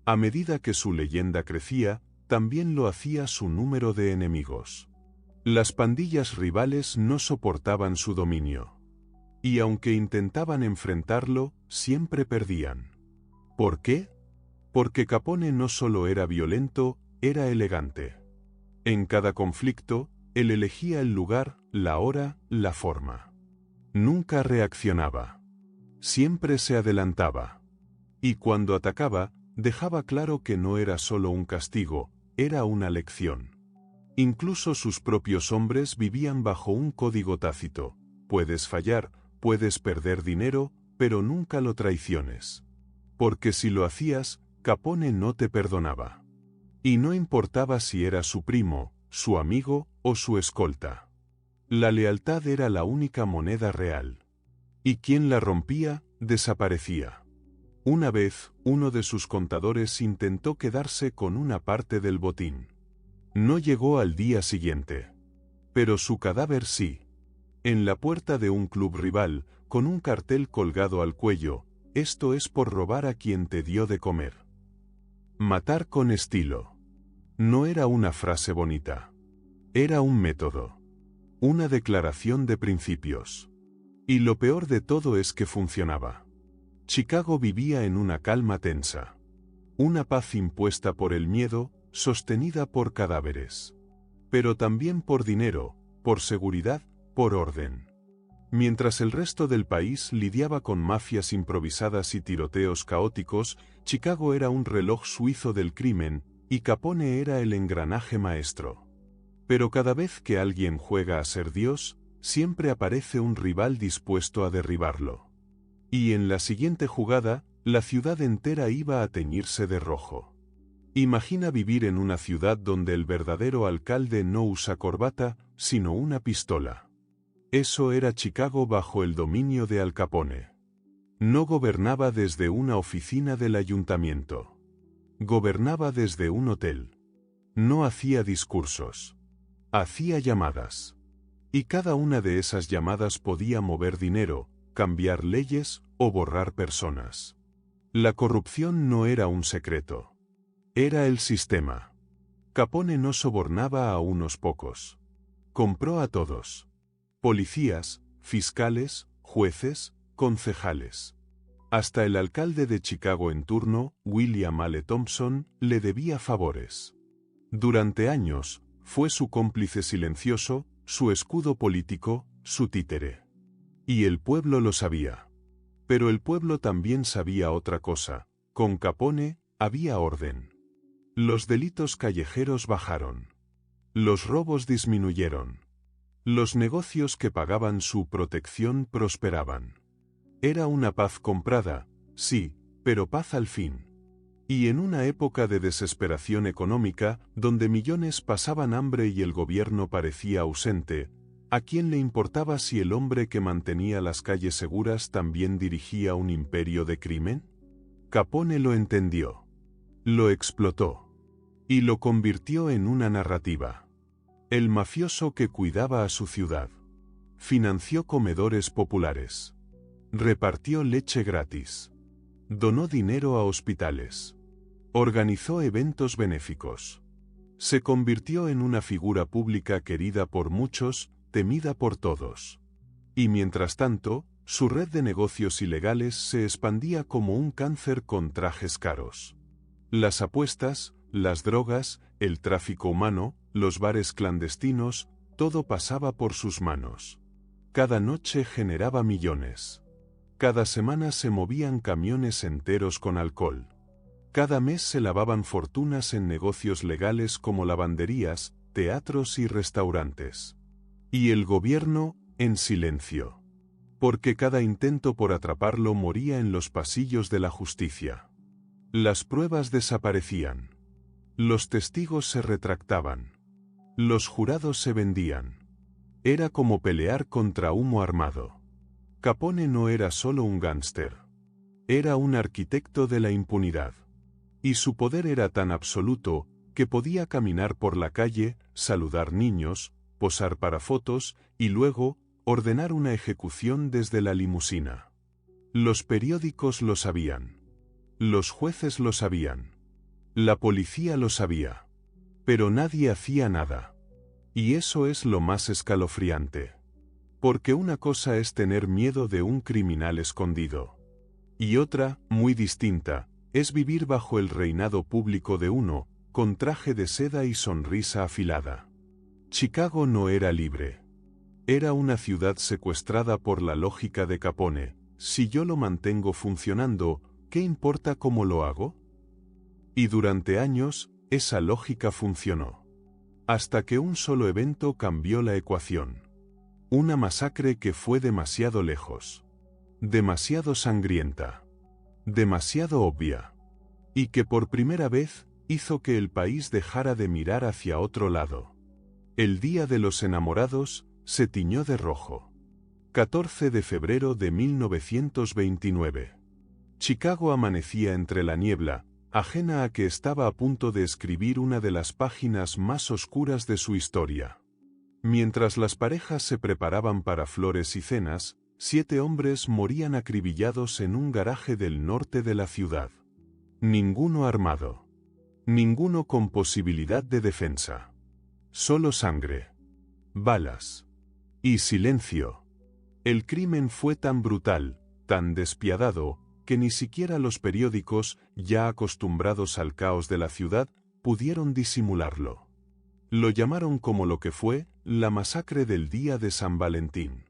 A medida que su leyenda crecía, también lo hacía su número de enemigos. Las pandillas rivales no soportaban su dominio. Y aunque intentaban enfrentarlo, siempre perdían. ¿Por qué? Porque Capone no solo era violento, era elegante. En cada conflicto, él elegía el lugar, la hora, la forma. Nunca reaccionaba. Siempre se adelantaba. Y cuando atacaba, dejaba claro que no era solo un castigo, era una lección. Incluso sus propios hombres vivían bajo un código tácito: puedes fallar, puedes perder dinero, pero nunca lo traiciones. Porque si lo hacías, Capone no te perdonaba. Y no importaba si era su primo, su amigo o su escolta. La lealtad era la única moneda real. Y quien la rompía, desaparecía. Una vez, uno de sus contadores intentó quedarse con una parte del botín. No llegó al día siguiente. Pero su cadáver sí. En la puerta de un club rival, con un cartel colgado al cuello: «Esto es por robar a quien te dio de comer». Matar con estilo. No era una frase bonita. Era un método. Una declaración de principios. Y lo peor de todo es que funcionaba. Chicago vivía en una calma tensa. Una paz impuesta por el miedo, sostenida por cadáveres. Pero también por dinero, por seguridad, por orden. Mientras el resto del país lidiaba con mafias improvisadas y tiroteos caóticos, Chicago era un reloj suizo del crimen, y Capone era el engranaje maestro. Pero cada vez que alguien juega a ser Dios, siempre aparece un rival dispuesto a derribarlo. Y en la siguiente jugada, la ciudad entera iba a teñirse de rojo. Imagina vivir en una ciudad donde el verdadero alcalde no usa corbata, sino una pistola. Eso era Chicago bajo el dominio de Al Capone. No gobernaba desde una oficina del ayuntamiento. Gobernaba desde un hotel. No hacía discursos. Hacía llamadas. Y cada una de esas llamadas podía mover dinero, cambiar leyes o borrar personas. La corrupción no era un secreto. Era el sistema. Capone no sobornaba a unos pocos. Compró a todos. Policías, fiscales, jueces, concejales. Hasta el alcalde de Chicago en turno, William L. Thompson, le debía favores. Durante años, fue su cómplice silencioso, su escudo político, su títere. Y el pueblo lo sabía. Pero el pueblo también sabía otra cosa: con Capone, había orden. Los delitos callejeros bajaron. Los robos disminuyeron. Los negocios que pagaban su protección prosperaban. Era una paz comprada, sí, pero paz al fin. Y en una época de desesperación económica, donde millones pasaban hambre y el gobierno parecía ausente, ¿a quién le importaba si el hombre que mantenía las calles seguras también dirigía un imperio de crimen? Capone lo entendió. Lo explotó. Y lo convirtió en una narrativa. El mafioso que cuidaba a su ciudad. Financió comedores populares. Repartió leche gratis. Donó dinero a hospitales. Organizó eventos benéficos. Se convirtió en una figura pública querida por muchos, temida por todos. Y mientras tanto, su red de negocios ilegales se expandía como un cáncer con trajes caros. Las apuestas, las drogas, el tráfico humano, los bares clandestinos, todo pasaba por sus manos. Cada noche generaba millones. Cada semana se movían camiones enteros con alcohol. Cada mes se lavaban fortunas en negocios legales como lavanderías, teatros y restaurantes. Y el gobierno, en silencio. Porque cada intento por atraparlo moría en los pasillos de la justicia. Las pruebas desaparecían. Los testigos se retractaban. Los jurados se vendían. Era como pelear contra humo armado. Capone no era solo un gángster. Era un arquitecto de la impunidad. Y su poder era tan absoluto, que podía caminar por la calle, saludar niños, posar para fotos, y luego, ordenar una ejecución desde la limusina. Los periódicos lo sabían. Los jueces lo sabían. La policía lo sabía. Pero nadie hacía nada. Y eso es lo más escalofriante. Porque una cosa es tener miedo de un criminal escondido. Y otra, muy distinta, es vivir bajo el reinado público de uno, con traje de seda y sonrisa afilada. Chicago no era libre. Era una ciudad secuestrada por la lógica de Capone. Si yo lo mantengo funcionando, ¿qué importa cómo lo hago? Y durante años, esa lógica funcionó. Hasta que un solo evento cambió la ecuación. Una masacre que fue demasiado lejos. Demasiado sangrienta. Demasiado obvia. Y que por primera vez, hizo que el país dejara de mirar hacia otro lado. El Día de los Enamorados, se tiñó de rojo. 14 de febrero de 1929. Chicago amanecía entre la niebla, ajena a que estaba a punto de escribir una de las páginas más oscuras de su historia. Mientras las parejas se preparaban para flores y cenas, 7 hombres morían acribillados en un garaje del norte de la ciudad. Ninguno armado. Ninguno con posibilidad de defensa. Solo sangre. Balas. Y silencio. El crimen fue tan brutal, tan despiadado, que ni siquiera los periódicos, ya acostumbrados al caos de la ciudad, pudieron disimularlo. Lo llamaron como lo que fue, la masacre del día de San Valentín.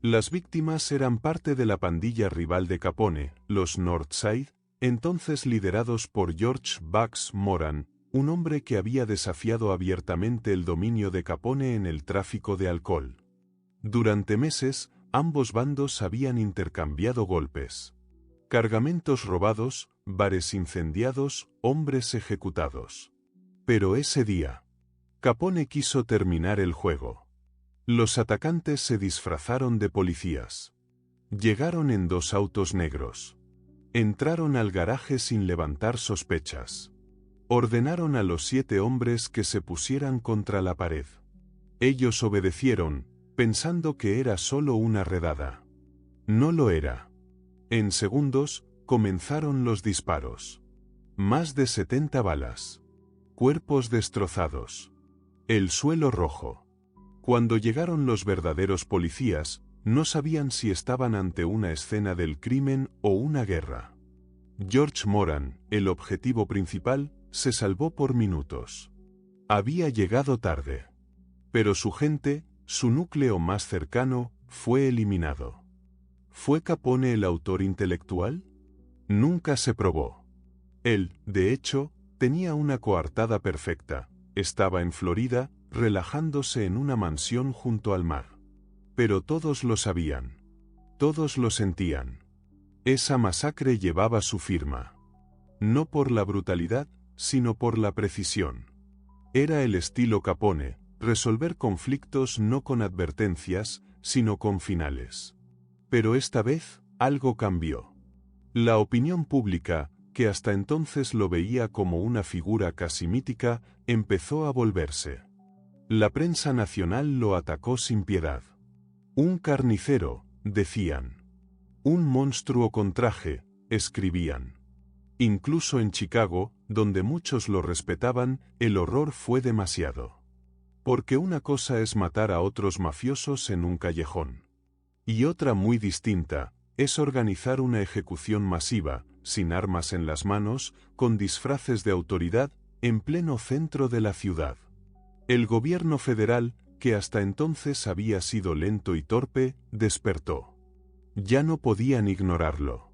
Las víctimas eran parte de la pandilla rival de Capone, los Northside, entonces liderados por George Bugs Moran, un hombre que había desafiado abiertamente el dominio de Capone en el tráfico de alcohol. Durante meses, ambos bandos habían intercambiado golpes. Cargamentos robados, bares incendiados, hombres ejecutados. Pero ese día, Capone quiso terminar el juego. Los atacantes se disfrazaron de policías. Llegaron en 2 autos negros. Entraron al garaje sin levantar sospechas. Ordenaron a los 7 hombres que se pusieran contra la pared. Ellos obedecieron, pensando que era solo una redada. No lo era. En segundos, comenzaron los disparos. Más de 70 balas. Cuerpos destrozados. El suelo rojo. Cuando llegaron los verdaderos policías, no sabían si estaban ante una escena del crimen o una guerra. George Moran, el objetivo principal, se salvó por minutos. Había llegado tarde. Pero su gente, su núcleo más cercano, fue eliminado. ¿Fue Capone el autor intelectual? Nunca se probó. Él, de hecho, Tenía una coartada perfecta, estaba en Florida, relajándose en una mansión junto al mar. Pero todos lo sabían. Todos lo sentían. Esa masacre llevaba su firma. No por la brutalidad, sino por la precisión. Era el estilo Capone, resolver conflictos no con advertencias, sino con finales. Pero esta vez, algo cambió. La opinión pública, que hasta entonces lo veía como una figura casi mítica, empezó a volverse. La prensa nacional lo atacó sin piedad. Un carnicero, decían. Un monstruo con traje, escribían. Incluso en Chicago, donde muchos lo respetaban, el horror fue demasiado. Porque una cosa es matar a otros mafiosos en un callejón. Y otra muy distinta, es organizar una ejecución masiva, sin armas en las manos, con disfraces de autoridad, en pleno centro de la ciudad. El gobierno federal, que hasta entonces había sido lento y torpe, despertó. Ya no podían ignorarlo.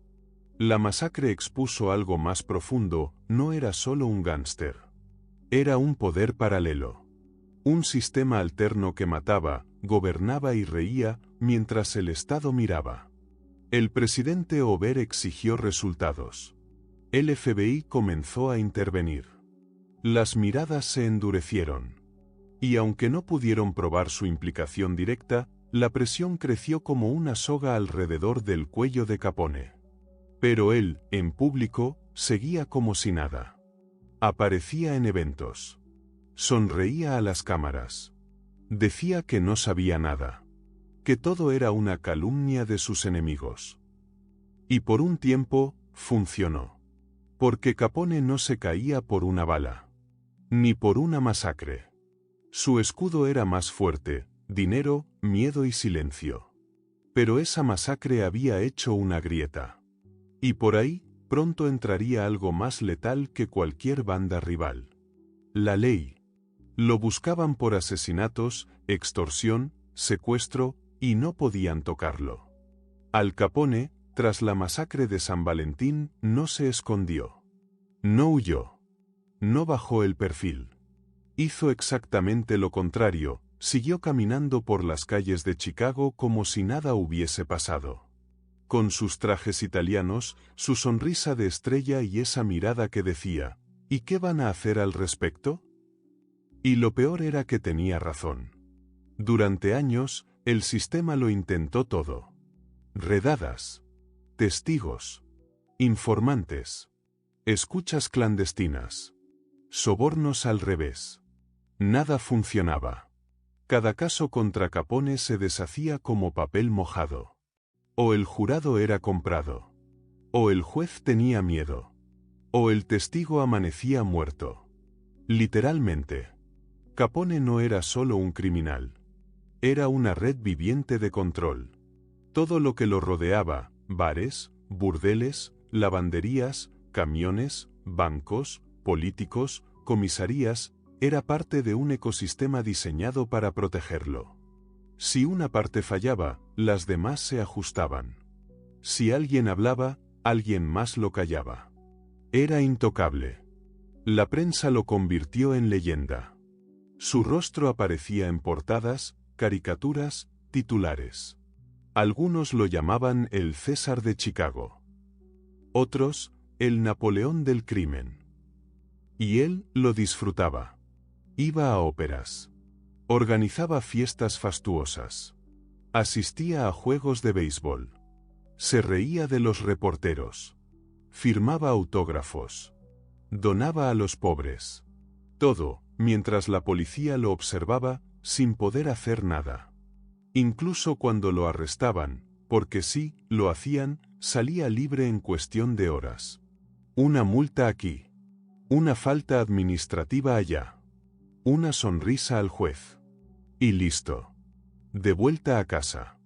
La masacre expuso algo más profundo, no era solo un gángster. Era un poder paralelo. Un sistema alterno que mataba, gobernaba y reía, mientras el Estado miraba. El presidente Hoover exigió resultados. El FBI comenzó a intervenir. Las miradas se endurecieron. Y aunque no pudieron probar su implicación directa, la presión creció como una soga alrededor del cuello de Capone. Pero él, en público, seguía como si nada. Aparecía en eventos. Sonreía a las cámaras. Decía que no sabía nada. Que todo era una calumnia de sus enemigos. Y por un tiempo, funcionó. Porque Capone no se caía por una bala. Ni por una masacre. Su escudo era más fuerte, dinero, miedo y silencio. Pero esa masacre había hecho una grieta. Y por ahí, pronto entraría algo más letal que cualquier banda rival. La ley. Lo buscaban por asesinatos, extorsión, secuestro, y no podían tocarlo. Al Capone, tras la masacre de San Valentín, no se escondió. No huyó. No bajó el perfil. Hizo exactamente lo contrario, siguió caminando por las calles de Chicago como si nada hubiese pasado. Con sus trajes italianos, su sonrisa de estrella y esa mirada que decía, ¿y qué van a hacer al respecto? Y lo peor era que tenía razón. Durante años, el sistema lo intentó todo. Redadas. Testigos. Informantes. Escuchas clandestinas. Sobornos al revés. Nada funcionaba. Cada caso contra Capone se deshacía como papel mojado. O el jurado era comprado. O el juez tenía miedo. O el testigo amanecía muerto. Literalmente. Capone no era solo un criminal. Era una red viviente de control. Todo lo que lo rodeaba, bares, burdeles, lavanderías, camiones, bancos, políticos, comisarías, era parte de un ecosistema diseñado para protegerlo. Si una parte fallaba, las demás se ajustaban. Si alguien hablaba, alguien más lo callaba. Era intocable. La prensa lo convirtió en leyenda. Su rostro aparecía en portadas, caricaturas, titulares. Algunos lo llamaban el César de Chicago. Otros, el Napoleón del crimen. Y él lo disfrutaba. Iba a óperas. Organizaba fiestas fastuosas. Asistía a juegos de béisbol. Se reía de los reporteros. Firmaba autógrafos. Donaba a los pobres. Todo, mientras la policía lo observaba, sin poder hacer nada. Incluso cuando lo arrestaban, porque sí, lo hacían, salía libre en cuestión de horas. Una multa aquí. Una falta administrativa allá. Una sonrisa al juez. Y listo. De vuelta a casa.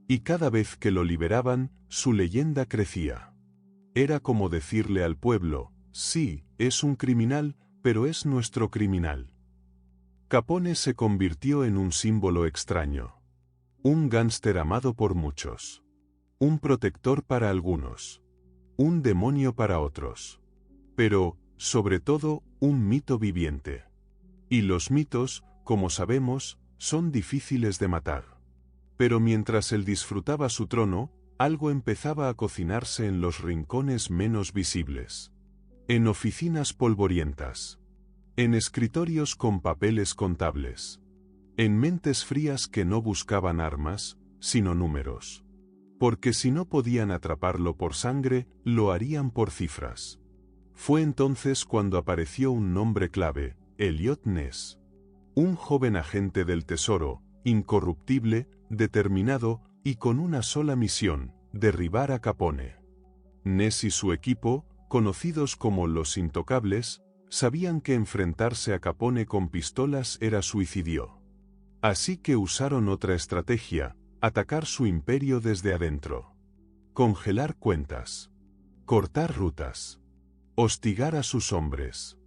Y cada vez que lo liberaban, su leyenda crecía. Era como decirle al pueblo, sí, es un criminal, pero es nuestro criminal. Capone se convirtió en un símbolo extraño. Un gángster amado por muchos. Un protector para algunos. Un demonio para otros. Pero, sobre todo, un mito viviente. Y los mitos, como sabemos, son difíciles de matar. Pero mientras él disfrutaba su trono, algo empezaba a cocinarse en los rincones menos visibles. En oficinas polvorientas. En escritorios con papeles contables. En mentes frías que no buscaban armas, sino números. Porque si no podían atraparlo por sangre, lo harían por cifras. Fue entonces cuando apareció un nombre clave, Elliot Ness. Un joven agente del tesoro, incorruptible, determinado y con una sola misión, derribar a Capone. Ness y su equipo, conocidos como los Intocables, sabían que enfrentarse a Capone con pistolas era suicidio. Así que usaron otra estrategia, atacar su imperio desde adentro. Congelar cuentas. Cortar rutas. Hostigar a sus hombres.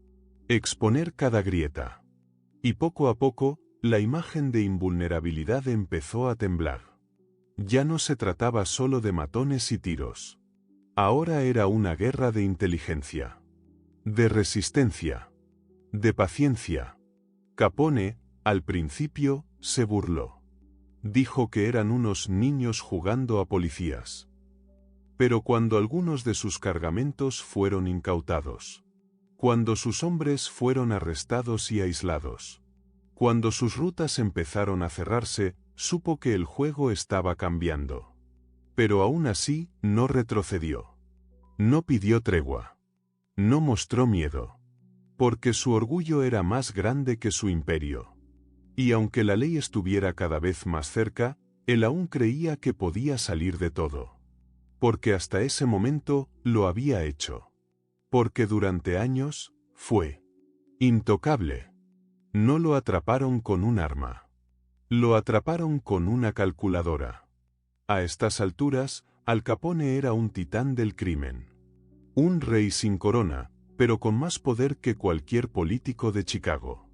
Exponer cada grieta. Y poco a poco, la imagen de invulnerabilidad empezó a temblar. Ya no se trataba solo de matones y tiros. Ahora era una guerra de inteligencia. De resistencia. De paciencia. Capone, al principio, se burló. Dijo que eran unos niños jugando a policías. Pero cuando algunos de sus cargamentos fueron incautados, cuando sus hombres fueron arrestados y aislados, cuando sus rutas empezaron a cerrarse, supo que el juego estaba cambiando. Pero aún así, no retrocedió. No pidió tregua. No mostró miedo. Porque su orgullo era más grande que su imperio. Y aunque la ley estuviera cada vez más cerca, él aún creía que podía salir de todo. Porque hasta ese momento, lo había hecho. Porque durante años, fue intocable. No lo atraparon con un arma. Lo atraparon con una calculadora. A estas alturas, Al Capone era un titán del crimen. Un rey sin corona, pero con más poder que cualquier político de Chicago.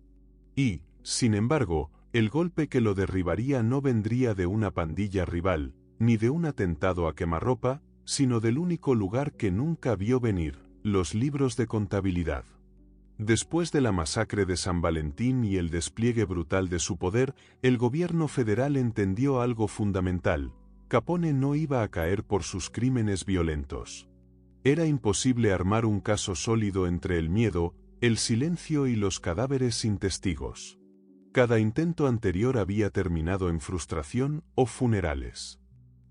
Y, sin embargo, el golpe que lo derribaría no vendría de una pandilla rival, ni de un atentado a quemarropa, sino del único lugar que nunca vio venir, los libros de contabilidad. Después de la masacre de San Valentín y el despliegue brutal de su poder, el gobierno federal entendió algo fundamental: Capone no iba a caer por sus crímenes violentos. Era imposible armar un caso sólido entre el miedo, el silencio y los cadáveres sin testigos. Cada intento anterior había terminado en frustración o funerales.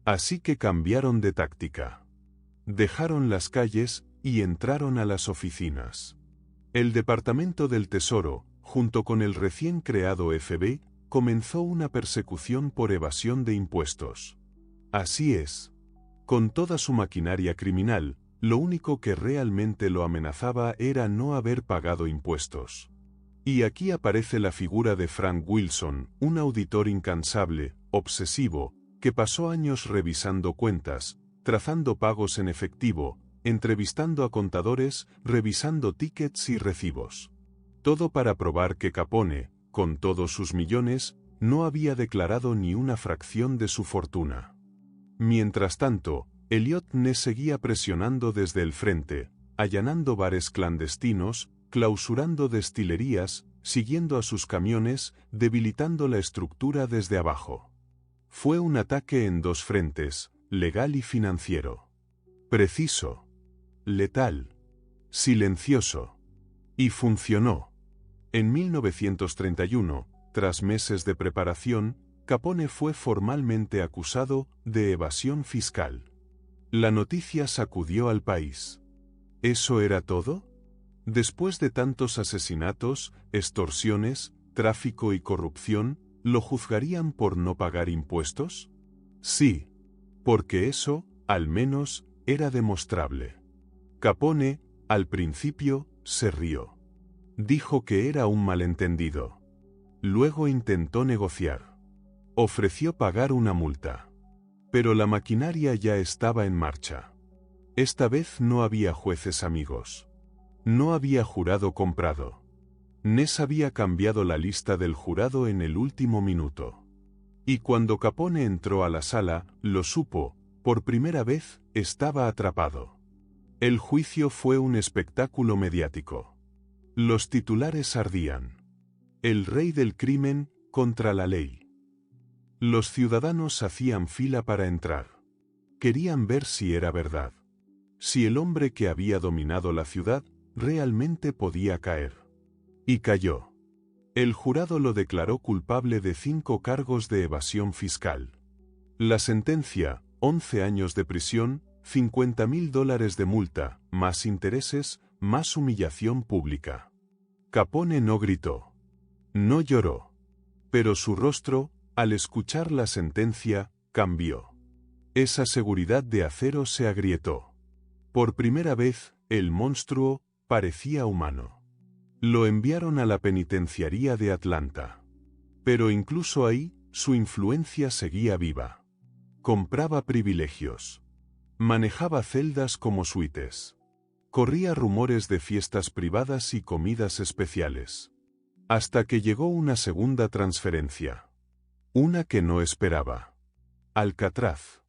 Así que cambiaron de táctica. Dejaron las calles y entraron a las oficinas. El Departamento del Tesoro, junto con el recién creado FBI, comenzó una persecución por evasión de impuestos. Así es. Con toda su maquinaria criminal, lo único que realmente lo amenazaba era no haber pagado impuestos. Y aquí aparece la figura de Frank Wilson, un auditor incansable, obsesivo, que pasó años revisando cuentas, trazando pagos en efectivo, entrevistando a contadores, revisando tickets y recibos. Todo para probar que Capone, con todos sus millones, no había declarado ni una fracción de su fortuna. Mientras tanto, Elliot Ness seguía presionando desde el frente, allanando bares clandestinos, clausurando destilerías, siguiendo a sus camiones, debilitando la estructura desde abajo. Fue un ataque en dos frentes, legal y financiero. Preciso. Letal. Silencioso. Y funcionó. En 1931, tras meses de preparación, Capone fue formalmente acusado de evasión fiscal. La noticia sacudió al país. ¿Eso era todo? Después de tantos asesinatos, extorsiones, tráfico y corrupción, ¿lo juzgarían por no pagar impuestos? Sí, porque eso, al menos, era demostrable. Capone, al principio, se rió. Dijo que era un malentendido. Luego intentó negociar. Ofreció pagar una multa. Pero la maquinaria ya estaba en marcha. Esta vez no había jueces amigos. No había jurado comprado. Ness había cambiado la lista del jurado en el último minuto. Y cuando Capone entró a la sala, lo supo, por primera vez, estaba atrapado. El juicio fue un espectáculo mediático. Los titulares ardían. El rey del crimen contra la ley. Los ciudadanos hacían fila para entrar. Querían ver si era verdad. Si el hombre que había dominado la ciudad realmente podía caer. Y cayó. El jurado lo declaró culpable de 5 cargos de evasión fiscal. La sentencia, 11 años de prisión, $50.000 de multa, más intereses, más humillación pública. Capone no gritó. No lloró. Pero su rostro, al escuchar la sentencia, cambió. Esa seguridad de acero se agrietó. Por primera vez, el monstruo parecía humano. Lo enviaron a la penitenciaría de Atlanta. Pero incluso ahí, su influencia seguía viva. Compraba privilegios. Manejaba celdas como suites. Corría rumores de fiestas privadas y comidas especiales. Hasta que llegó una segunda transferencia. Una que no esperaba. Alcatraz.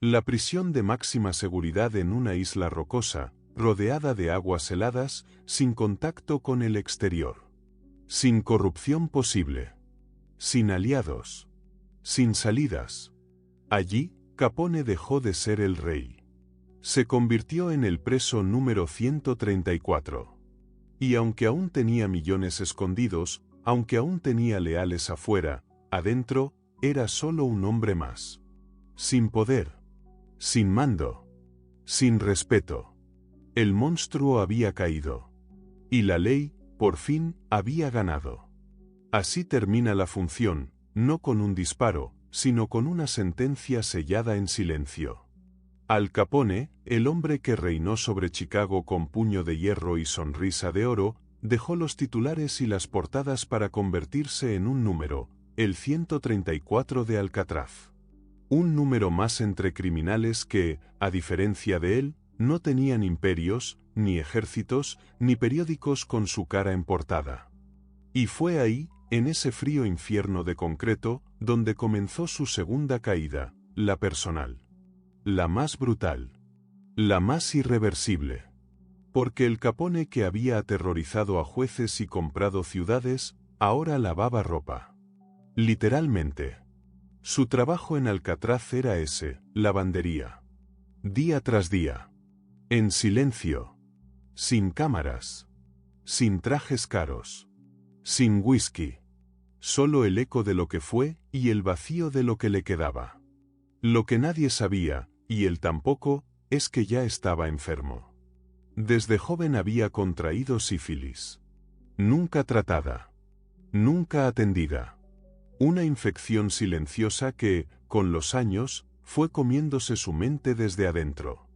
La prisión de máxima seguridad en una isla rocosa, rodeada de aguas heladas, sin contacto con el exterior. Sin corrupción posible. Sin aliados. Sin salidas. Allí, Capone dejó de ser el rey. Se convirtió en el preso número 134. Y aunque aún tenía millones escondidos, aunque aún tenía leales afuera, adentro, era solo un hombre más. Sin poder. Sin mando. Sin respeto. El monstruo había caído. Y la ley, por fin, había ganado. Así termina la función, no con un disparo, sino con una sentencia sellada en silencio. Al Capone, el hombre que reinó sobre Chicago con puño de hierro y sonrisa de oro, dejó los titulares y las portadas para convertirse en un número, el 134 de Alcatraz. Un número más entre criminales que, a diferencia de él, no tenían imperios, ni ejércitos, ni periódicos con su cara en portada. Y fue ahí, en ese frío infierno de concreto, donde comenzó su segunda caída, la personal. La más brutal. La más irreversible. Porque el Capone que había aterrorizado a jueces y comprado ciudades, ahora lavaba ropa. Literalmente. Su trabajo en Alcatraz era ese, lavandería. Día tras día. En silencio. Sin cámaras. Sin trajes caros. Sin whisky. Solo el eco de lo que fue y el vacío de lo que le quedaba. Lo que nadie sabía, y él tampoco, es que ya estaba enfermo. Desde joven había contraído sífilis. Nunca tratada. Nunca atendida. Una infección silenciosa que, con los años, fue comiéndose su mente desde adentro.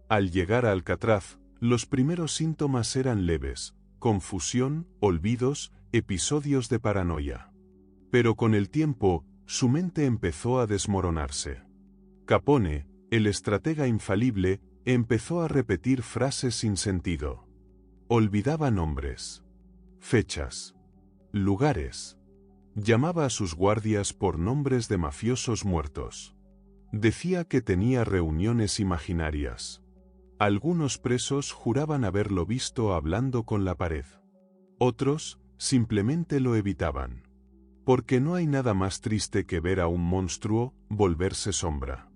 Al llegar a Alcatraz, los primeros síntomas eran leves, confusión, olvidos, episodios de paranoia. Pero con el tiempo, su mente empezó a desmoronarse. Capone, el estratega infalible, empezó a repetir frases sin sentido. Olvidaba nombres, fechas, lugares. Llamaba a sus guardias por nombres de mafiosos muertos. Decía que tenía reuniones imaginarias. Algunos presos juraban haberlo visto hablando con la pared. Otros, simplemente lo evitaban. Porque no hay nada más triste que ver a un monstruo volverse sombra.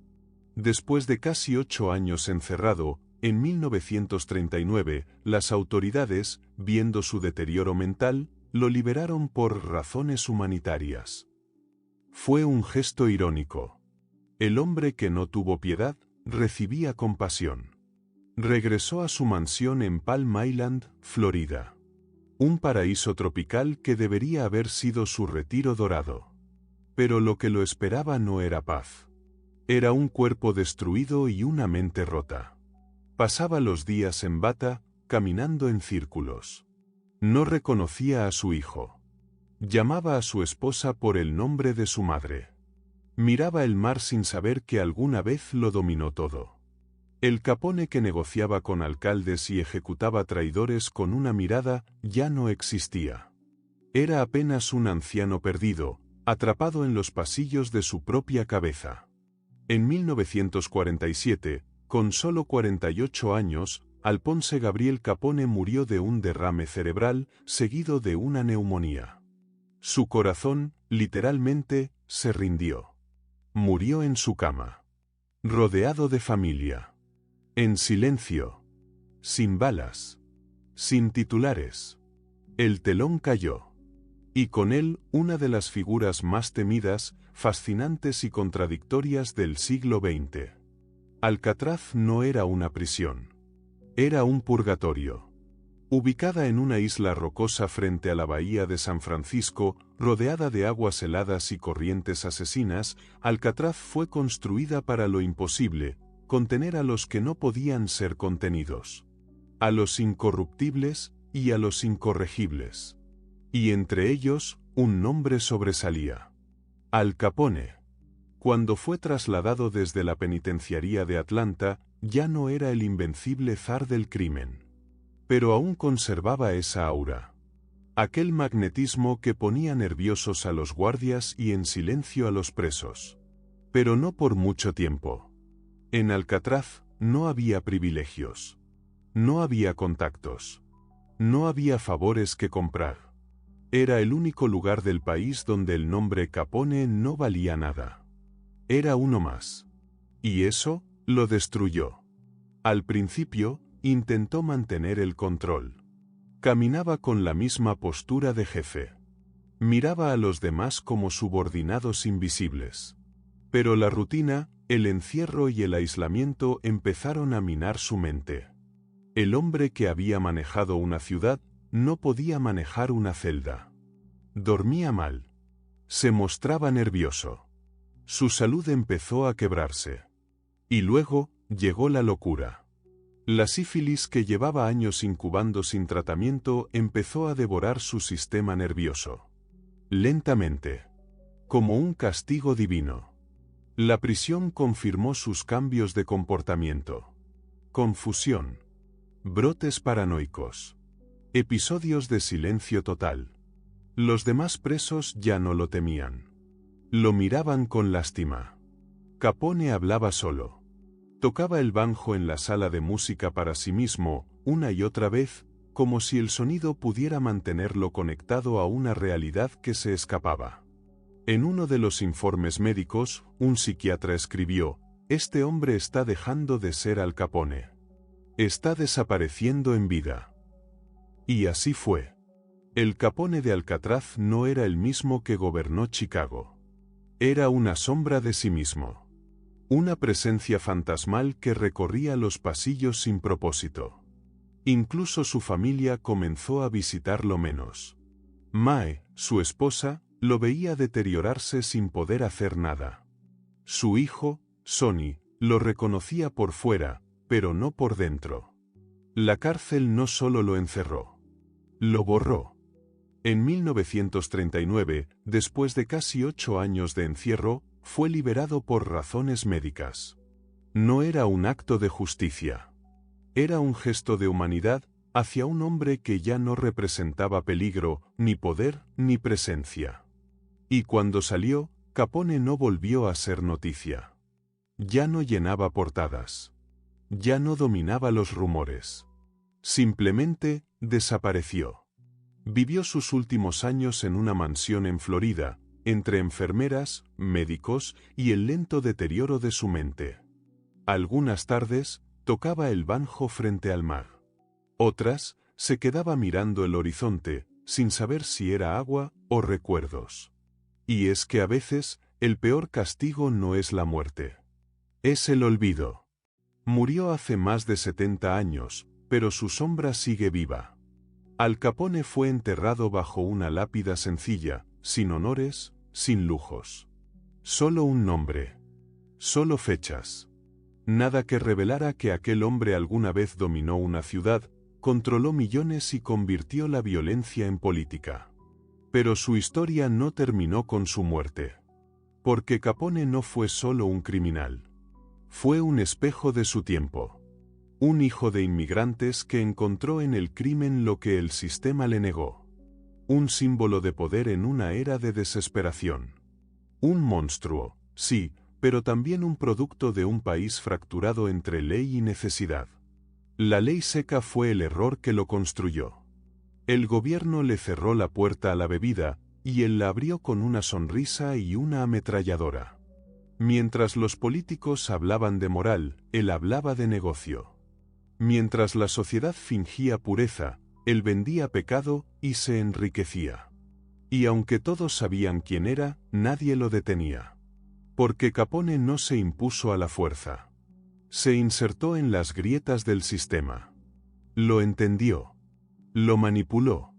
Después de casi 8 años encerrado, en 1939, las autoridades, viendo su deterioro mental, lo liberaron por razones humanitarias. Fue un gesto irónico. El hombre que no tuvo piedad, recibía compasión. Regresó a su mansión en Palm Island, Florida. Un paraíso tropical que debería haber sido su retiro dorado. Pero lo que lo esperaba no era paz. Era un cuerpo destruido y una mente rota. Pasaba los días en bata, caminando en círculos. No reconocía a su hijo. Llamaba a su esposa por el nombre de su madre. Miraba el mar sin saber que alguna vez lo dominó todo. El Capone que negociaba con alcaldes y ejecutaba traidores con una mirada ya no existía. Era apenas un anciano perdido, atrapado en los pasillos de su propia cabeza. En 1947, con solo 48 años, Alphonse Gabriel Capone murió de un derrame cerebral, seguido de una neumonía. Su corazón, literalmente, se rindió. Murió en su cama. Rodeado de familia. En silencio. Sin balas. Sin titulares. El telón cayó. Y con él una de las figuras más temidas, fascinantes y contradictorias del siglo XX. Alcatraz no era una prisión. Era un purgatorio. Ubicada en una isla rocosa frente a la bahía de San Francisco, rodeada de aguas heladas y corrientes asesinas, Alcatraz fue construida para lo imposible, contener a los que no podían ser contenidos. A los incorruptibles y a los incorregibles. Y entre ellos, un nombre sobresalía. Al Capone. Cuando fue trasladado desde la penitenciaría de Atlanta, ya no era el invencible zar del crimen. Pero aún conservaba esa aura. Aquel magnetismo que ponía nerviosos a los guardias y en silencio a los presos. Pero no por mucho tiempo. En Alcatraz no había privilegios. No había contactos. No había favores que comprar. Era el único lugar del país donde el nombre Capone no valía nada. Era uno más. Y eso lo destruyó. Al principio, intentó mantener el control. Caminaba con la misma postura de jefe. Miraba a los demás como subordinados invisibles. Pero la rutina, el encierro y el aislamiento empezaron a minar su mente. El hombre que había manejado una ciudad no podía manejar una celda. Dormía mal. Se mostraba nervioso. Su salud empezó a quebrarse. Y luego, llegó la locura. La sífilis que llevaba años incubando sin tratamiento empezó a devorar su sistema nervioso. Lentamente. Como un castigo divino. La prisión confirmó sus cambios de comportamiento. Confusión. Brotes paranoicos. Episodios de silencio total. Los demás presos ya no lo temían. Lo miraban con lástima. Capone hablaba solo. Tocaba el banjo en la sala de música para sí mismo, una y otra vez, como si el sonido pudiera mantenerlo conectado a una realidad que se escapaba. En uno de los informes médicos, un psiquiatra escribió: "Este hombre está dejando de ser Al Capone. Está desapareciendo en vida". Y así fue. El Capone de Alcatraz no era el mismo que gobernó Chicago. Era una sombra de sí mismo. Una presencia fantasmal que recorría los pasillos sin propósito. Incluso su familia comenzó a visitarlo menos. Mae, su esposa, lo veía deteriorarse sin poder hacer nada. Su hijo, Sonny, lo reconocía por fuera, pero no por dentro. La cárcel no solo lo encerró. Lo borró. En 1939, después de casi 8 años de encierro, fue liberado por razones médicas. No era un acto de justicia. Era un gesto de humanidad hacia un hombre que ya no representaba peligro, ni poder, ni presencia. Y cuando salió, Capone no volvió a ser noticia. Ya no llenaba portadas. Ya no dominaba los rumores. Simplemente desapareció. Vivió sus últimos años en una mansión en Florida, entre enfermeras, médicos y el lento deterioro de su mente. Algunas tardes, tocaba el banjo frente al mar. Otras, se quedaba mirando el horizonte, sin saber si era agua o recuerdos. Y es que a veces, el peor castigo no es la muerte. Es el olvido. Murió hace más de 70 años, pero su sombra sigue viva. Al Capone fue enterrado bajo una lápida sencilla, sin honores, sin lujos. Solo un nombre. Solo fechas. Nada que revelara que aquel hombre alguna vez dominó una ciudad, controló millones y convirtió la violencia en política. Pero su historia no terminó con su muerte. Porque Capone no fue solo un criminal. Fue un espejo de su tiempo. Un hijo de inmigrantes que encontró en el crimen lo que el sistema le negó. Un símbolo de poder en una era de desesperación. Un monstruo, sí, pero también un producto de un país fracturado entre ley y necesidad. La ley seca fue el error que lo construyó. El gobierno le cerró la puerta a la bebida, y él la abrió con una sonrisa y una ametralladora. Mientras los políticos hablaban de moral, él hablaba de negocio. Mientras la sociedad fingía pureza, él vendía pecado y se enriquecía. Y aunque todos sabían quién era, nadie lo detenía. Porque Capone no se impuso a la fuerza. Se insertó en las grietas del sistema. Lo entendió. Lo manipuló.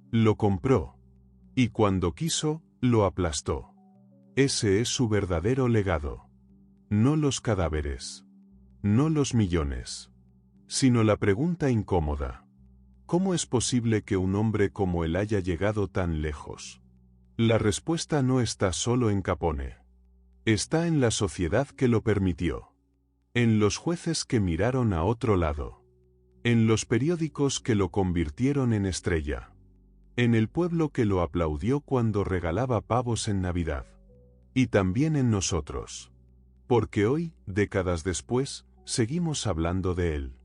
Lo compró. Y cuando quiso, lo aplastó. Ese es su verdadero legado. No los cadáveres. No los millones. Sino la pregunta incómoda. ¿Cómo es posible que un hombre como él haya llegado tan lejos? La respuesta no está solo en Capone. Está en la sociedad que lo permitió. En los jueces que miraron a otro lado. En los periódicos que lo convirtieron en estrella. En el pueblo que lo aplaudió cuando regalaba pavos en Navidad. Y también en nosotros. Porque hoy, décadas después, seguimos hablando de él.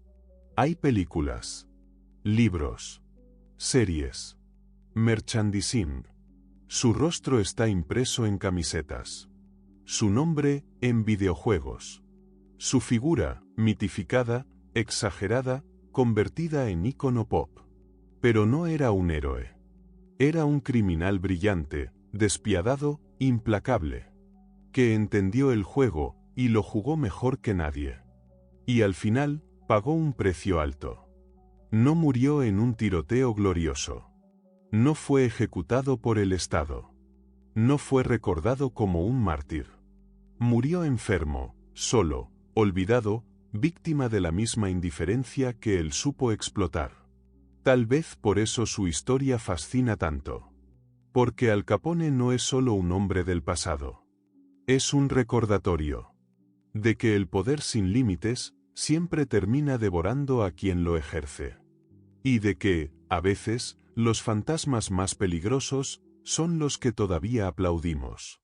Hay películas, libros, series, merchandising. Su rostro está impreso en camisetas. Su nombre, en videojuegos. Su figura, mitificada, exagerada, convertida en ícono pop. Pero no era un héroe. Era un criminal brillante, despiadado, implacable. Que entendió el juego, y lo jugó mejor que nadie. Y al final, pagó un precio alto. No murió en un tiroteo glorioso. No fue ejecutado por el Estado. No fue recordado como un mártir. Murió enfermo, solo, olvidado, víctima de la misma indiferencia que él supo explotar. Tal vez por eso su historia fascina tanto. Porque Al Capone no es solo un hombre del pasado. Es un recordatorio. De que el poder sin límites, siempre termina devorando a quien lo ejerce. Y de que, a veces, los fantasmas más peligrosos, son los que todavía aplaudimos.